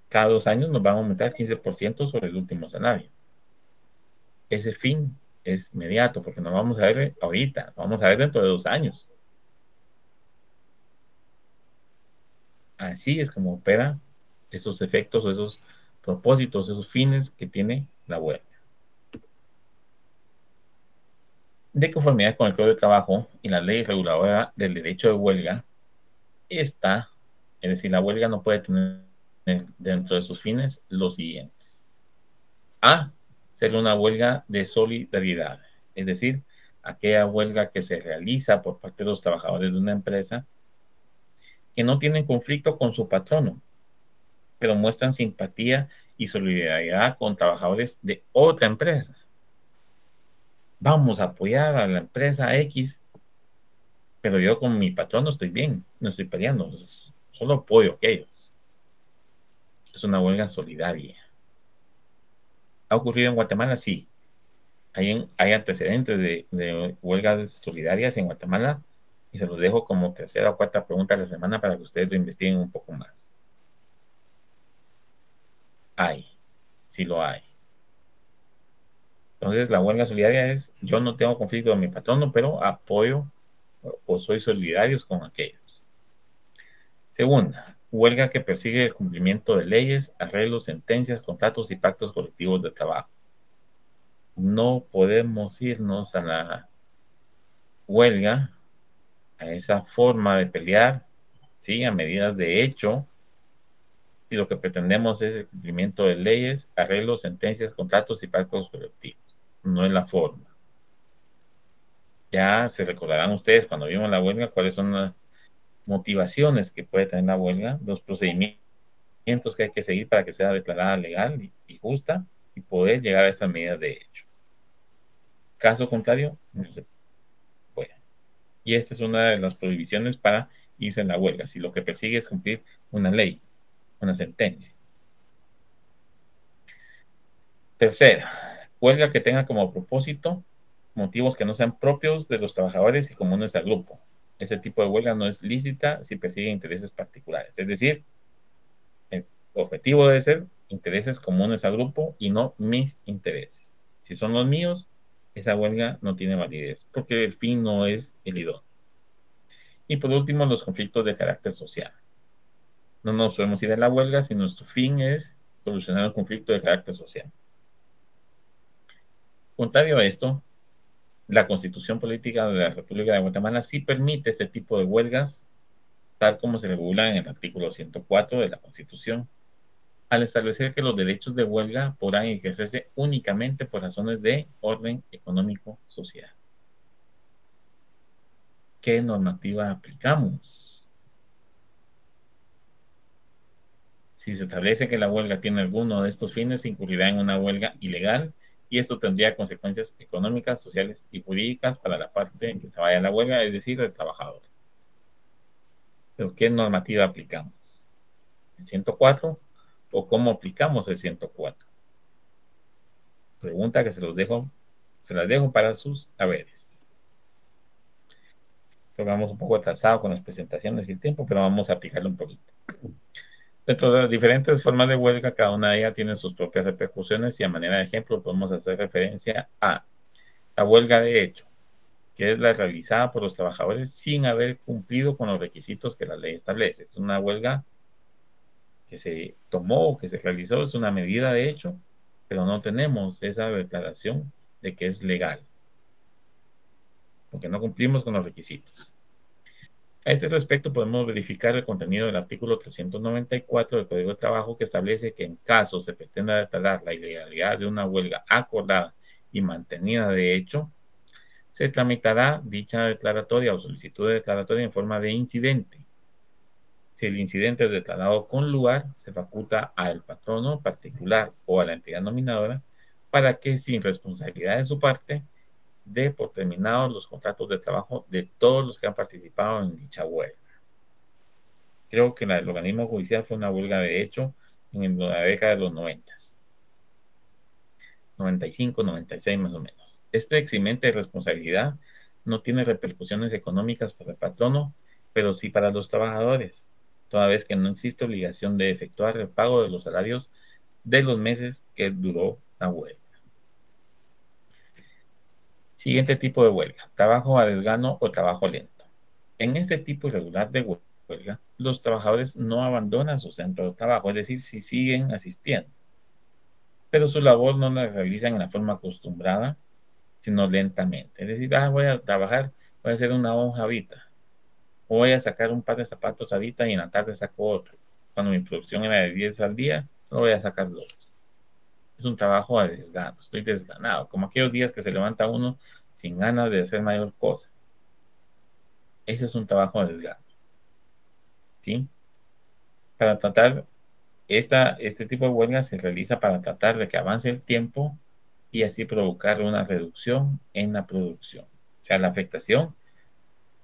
Cada 2 años nos van a aumentar 15% sobre el último salario. Ese fin es inmediato porque no vamos a ver ahorita, vamos a ver dentro de 2 años. Así es como opera esos efectos o esos propósitos, esos fines que tiene la huelga. De conformidad con el Código de Trabajo y la ley reguladora del derecho de huelga, está, es decir, la huelga no puede tener dentro de sus fines los siguientes. A, ser una huelga de solidaridad, es decir, aquella huelga que se realiza por parte de los trabajadores de una empresa que no tienen conflicto con su patrono, pero muestran simpatía y solidaridad con trabajadores de otra empresa. Vamos a apoyar a la empresa X, pero yo con mi patrón no estoy bien, no estoy peleando, solo apoyo a aquellos. Es una huelga solidaria. ¿Ha ocurrido en Guatemala? Sí. Hay antecedentes de huelgas solidarias en Guatemala y se los dejo como tercera o cuarta pregunta de la semana para que ustedes lo investiguen un poco más. Hay, sí lo hay. Entonces, la huelga solidaria es, yo no tengo conflicto con mi patrono, pero apoyo o soy solidarios con aquellos. Segunda, huelga que persigue el cumplimiento de leyes, arreglos, sentencias, contratos y pactos colectivos de trabajo. No podemos irnos a la huelga, a esa forma de pelear, ¿sí? A medidas de hecho, y lo que pretendemos es el cumplimiento de leyes, arreglos, sentencias, contratos y pactos colectivos. No es la forma. Ya se recordarán ustedes cuando vimos la huelga cuáles son las motivaciones que puede tener la huelga, los procedimientos que hay que seguir para que sea declarada legal y justa y poder llegar a esas medidas de hecho. Caso contrario, no se puede. Y esta es una de las prohibiciones para irse en la huelga, si lo que persigue es cumplir una ley, una sentencia. Tercera, huelga que tenga como propósito motivos que no sean propios de los trabajadores y comunes al grupo. Ese tipo de huelga no es lícita si persigue intereses particulares. Es decir, el objetivo debe ser intereses comunes al grupo y no mis intereses. Si son los míos, esa huelga no tiene validez porque el fin no es el idóneo. Y por último, los conflictos de carácter social. No nos podemos ir a la huelga si nuestro fin es solucionar un conflicto de carácter social. Contrario a esto, la Constitución Política de la República de Guatemala sí permite este tipo de huelgas, tal como se regula en el artículo 104 de la Constitución, al establecer que los derechos de huelga podrán ejercerse únicamente por razones de orden económico social. ¿Qué normativa aplicamos? Si se establece que la huelga tiene alguno de estos fines, se incurrirá en una huelga ilegal y esto tendría consecuencias económicas, sociales y jurídicas para la parte que se vaya a la huelga, es decir, el trabajador. ¿Pero qué normativa aplicamos? ¿El 104 o cómo aplicamos el 104? Pregunta que se las dejo para sus saberes. Vamos un poco atrasado con las presentaciones y el tiempo, pero vamos a aplicarlo un poquito. Dentro de las diferentes formas de huelga, cada una de ellas tiene sus propias repercusiones y a manera de ejemplo podemos hacer referencia a la huelga de hecho, que es la realizada por los trabajadores sin haber cumplido con los requisitos que la ley establece. Es una huelga que se tomó o que se realizó, es una medida de hecho, pero no tenemos esa declaración de que es legal, porque no cumplimos con los requisitos. A este respecto, podemos verificar el contenido del artículo 394 del Código de Trabajo, que establece que en caso se pretenda declarar la ilegalidad de una huelga acordada y mantenida de hecho, se tramitará dicha declaratoria o solicitud de declaratoria en forma de incidente. Si el incidente es declarado con lugar, se faculta al patrono particular o a la entidad nominadora para que, sin responsabilidad de su parte, dé por terminados los contratos de trabajo de todos los que han participado en dicha huelga. Creo que el organismo judicial fue una huelga de hecho en la década de los 90, 95, 96 más o menos. Este eximente de responsabilidad no tiene repercusiones económicas para el patrono, pero sí para los trabajadores, toda vez que no existe obligación de efectuar el pago de los salarios de los meses que duró la huelga. Siguiente tipo de huelga: trabajo a desgano o trabajo lento. En este tipo irregular de huelga, los trabajadores no abandonan su centro de trabajo, es decir, si siguen asistiendo, pero su labor no la realizan en la forma acostumbrada, sino lentamente. Es decir, voy a trabajar, voy a hacer una hoja ahorita, o voy a sacar un par de zapatos ahorita y en la tarde saco otro. Cuando mi producción era de 10 al día, solo voy a sacar 2. Es un trabajo a desgano, estoy desganado, como aquellos días que se levanta uno sin ganas de hacer mayor cosa. Ese es un trabajo a desgano, ¿sí? Para tratar este tipo de huelga se realiza para tratar de que avance el tiempo y así provocar una reducción en la producción. O sea, la afectación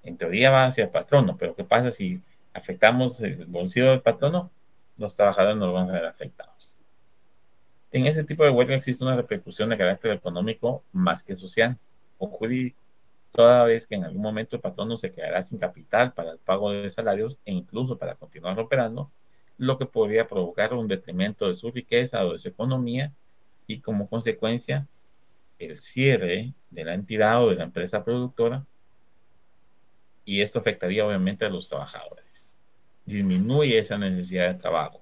en teoría va hacia el patrono, pero ¿qué pasa si afectamos el bolsillo del patrono? Los trabajadores no van a ver afectados. En ese tipo de huelga existe una repercusión de carácter económico más que social o jurídico, toda vez que en algún momento el patrono se quedará sin capital para el pago de salarios e incluso para continuar operando, lo que podría provocar un detrimento de su riqueza o de su economía y como consecuencia el cierre de la entidad o de la empresa productora, y esto afectaría obviamente a los trabajadores. Disminuye esa necesidad de trabajo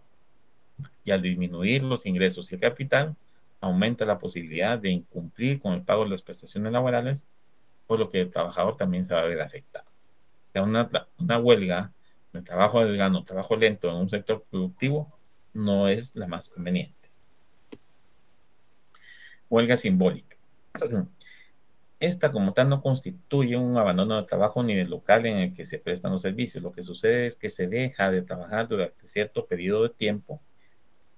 y al disminuir los ingresos y el capital, aumenta la posibilidad de incumplir con el pago de las prestaciones laborales, por lo que el trabajador también se va a ver afectado. O sea, una huelga de trabajo desgano, trabajo lento en un sector productivo no es la más conveniente. Huelga simbólica. Esta como tal no constituye un abandono de trabajo ni del local en el que se prestan los servicios. Lo que sucede es que se deja de trabajar durante cierto periodo de tiempo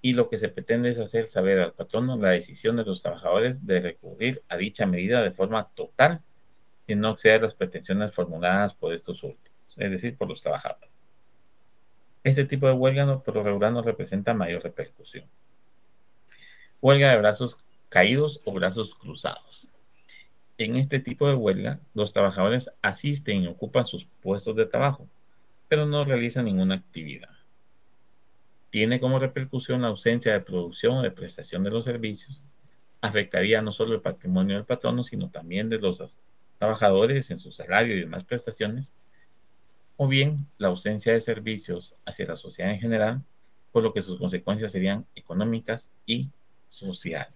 y lo que se pretende es hacer saber al patrono la decisión de los trabajadores de recurrir a dicha medida de forma total y no exceder las pretensiones formuladas por estos últimos, es decir, por los trabajadores. Este tipo de huelga por lo regular no representa mayor repercusión. Huelga de brazos caídos o brazos cruzados. En este tipo de huelga, los trabajadores asisten y ocupan sus puestos de trabajo, pero no realizan ninguna actividad. Tiene como repercusión la ausencia de producción o de prestación de los servicios. Afectaría no solo el patrimonio del patrono, sino también de los trabajadores en su salario y demás prestaciones, o bien la ausencia de servicios hacia la sociedad en general, por lo que sus consecuencias serían económicas y sociales.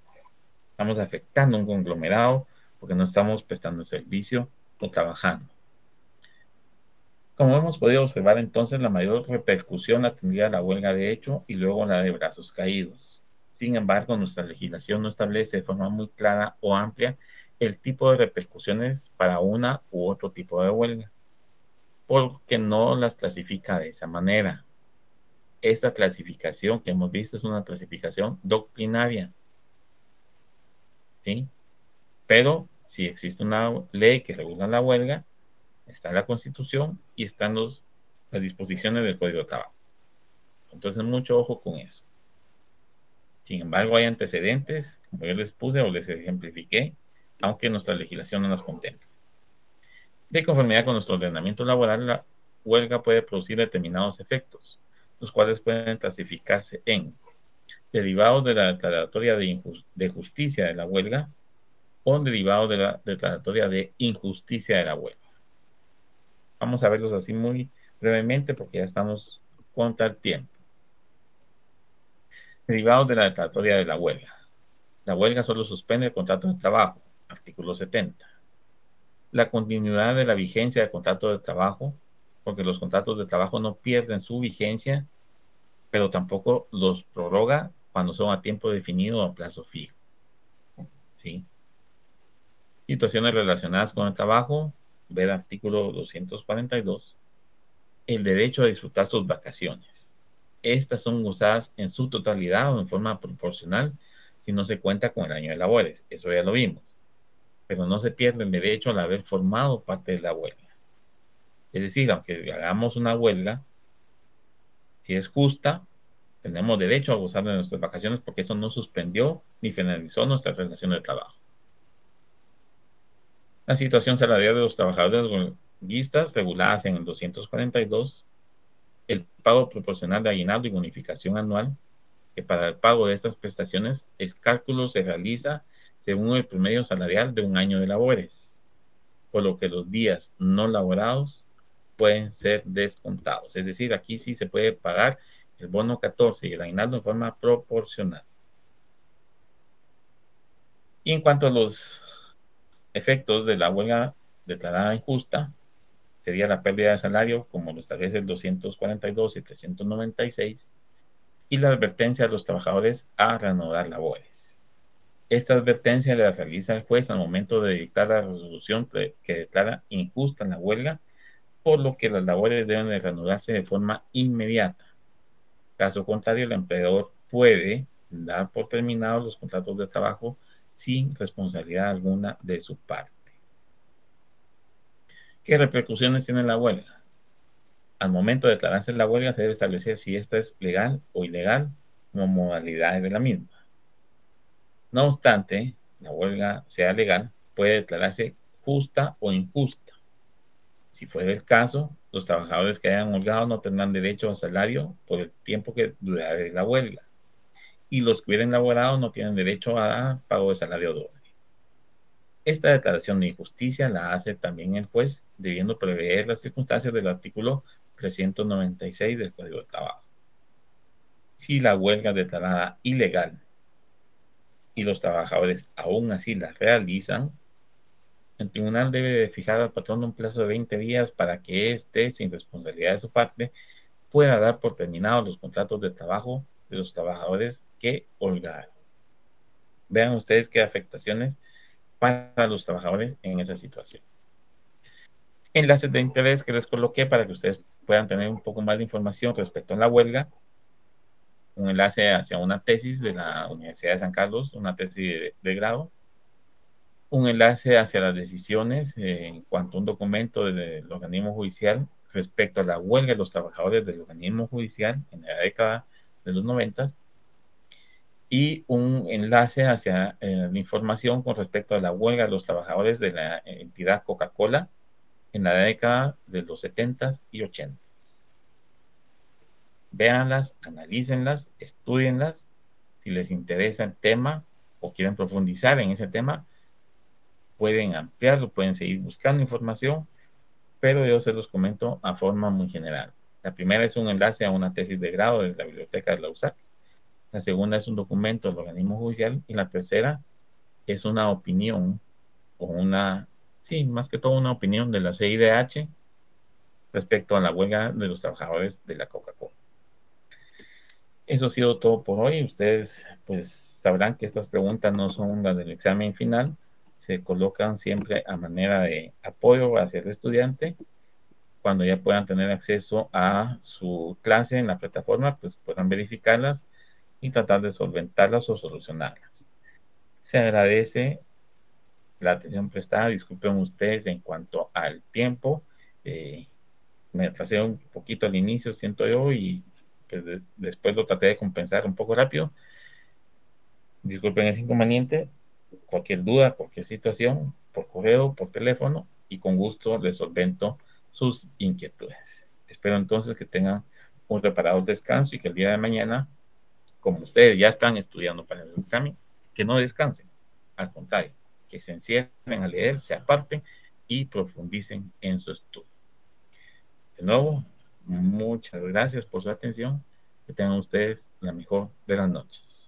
Estamos afectando un conglomerado porque no estamos prestando servicio o trabajando. Como hemos podido observar entonces, la mayor repercusión la tendría la huelga de hecho y luego la de brazos caídos. Sin embargo, nuestra legislación no establece de forma muy clara o amplia el tipo de repercusiones para una u otro tipo de huelga, porque no las clasifica de esa manera. Esta clasificación que hemos visto es una clasificación doctrinaria, ¿sí? Pero si existe una ley que regula la huelga, está la Constitución y están las disposiciones del Código de Trabajo. Entonces, mucho ojo con eso. Sin embargo, hay antecedentes, como yo les puse o les ejemplifiqué, aunque nuestra legislación no las contempla. De conformidad con nuestro ordenamiento laboral, la huelga puede producir determinados efectos, los cuales pueden clasificarse en derivados de la declaratoria de justicia de la huelga o derivados de la declaratoria de injusticia de la huelga. Vamos a verlos así muy brevemente porque ya estamos contra el tiempo. Derivados de la declaratoria de la huelga. La huelga solo suspende el contrato de trabajo, artículo 70. La continuidad de la vigencia del contrato de trabajo, porque los contratos de trabajo no pierden su vigencia, pero tampoco los prorroga cuando son a tiempo definido o a plazo fijo. ¿Sí? Situaciones relacionadas con el trabajo, ver artículo 242. El derecho a disfrutar sus vacaciones. Estas son gozadas en su totalidad o en forma proporcional si no se cuenta con el año de labores. Eso ya lo vimos. Pero no se pierde el derecho al haber formado parte de la huelga. Es decir, aunque hagamos una huelga, si es justa, tenemos derecho a gozar de nuestras vacaciones porque eso no suspendió ni finalizó nuestra relación de trabajo. La situación salarial de los trabajadores huelguistas reguladas en el 242, el pago proporcional de aguinaldo y bonificación anual, que para el pago de estas prestaciones el cálculo se realiza según el promedio salarial de un año de labores, por lo que los días no laborados pueden ser descontados. Es decir, aquí sí se puede pagar el bono 14 y el aguinaldo en forma proporcional. Y en cuanto a los efectos de la huelga declarada injusta, sería la pérdida de salario, como lo establece el 242 y 396, y la advertencia a los trabajadores a reanudar labores. Esta advertencia la realiza el juez al momento de dictar la resolución que declara injusta la huelga, por lo que las labores deben de reanudarse de forma inmediata. Caso contrario, el empleador puede dar por terminados los contratos de trabajo sin responsabilidad alguna de su parte. ¿Qué repercusiones tiene la huelga? Al momento de declararse la huelga se debe establecer si esta es legal o ilegal como modalidades de la misma. No obstante, la huelga sea legal, puede declararse justa o injusta. Si fuera el caso, los trabajadores que hayan holgado no tendrán derecho a salario por el tiempo que durará la huelga, y los que hubieran laborado no tienen derecho a pago de salario doble. Esta declaración de injusticia la hace también el juez, debiendo prever las circunstancias del artículo 396 del Código de Trabajo. Si la huelga es declarada ilegal y los trabajadores aún así la realizan, el tribunal debe de fijar al patrón un plazo de 20 días para que éste, sin responsabilidad de su parte, pueda dar por terminados los contratos de trabajo de los trabajadores que holgaron. Vean ustedes qué afectaciones para los trabajadores en esa situación. Enlaces de interés que les coloqué para que ustedes puedan tener un poco más de información respecto a la huelga. Un enlace hacia una tesis de la Universidad de San Carlos, una tesis de grado. Un enlace hacia las decisiones en cuanto a un documento del organismo judicial respecto a la huelga de los trabajadores del organismo judicial en la década de los 90, y un enlace hacia la información con respecto a la huelga de los trabajadores de la entidad Coca-Cola en la década de los 70 y 80. Véanlas, analícenlas, estudienlas. Si les interesa el tema o quieren profundizar en ese tema, pueden ampliarlo, pueden seguir buscando información pero yo se los comento a forma muy general. La primera es un enlace a una tesis de grado de la biblioteca de la USAC. La segunda es un documento del organismo judicial. Y la tercera es una opinión o una, sí, más que todo una opinión de la CIDH respecto a la huelga de los trabajadores de la Coca-Cola. Eso ha sido todo por hoy. Ustedes pues sabrán que estas preguntas no son las del examen final, se colocan siempre a manera de apoyo hacia el estudiante. Cuando ya puedan tener acceso a su clase en la plataforma, pues puedan verificarlas y tratar de solventarlas o solucionarlas. Se agradece la atención prestada. Disculpen ustedes en cuanto al tiempo. Eh, Me atrasé un poquito al inicio, siento yo, y pues después lo traté de compensar un poco rápido. Disculpen ese inconveniente. Cualquier duda, cualquier situación, por correo, por teléfono, y con gusto les solvento sus inquietudes. Espero entonces que tengan un reparado descanso y que el día de mañana, como ustedes ya están estudiando para el examen, que no descansen. Al contrario, que se encierren a leer, se aparten y profundicen en su estudio. De nuevo, muchas gracias por su atención. Que tengan ustedes la mejor de las noches.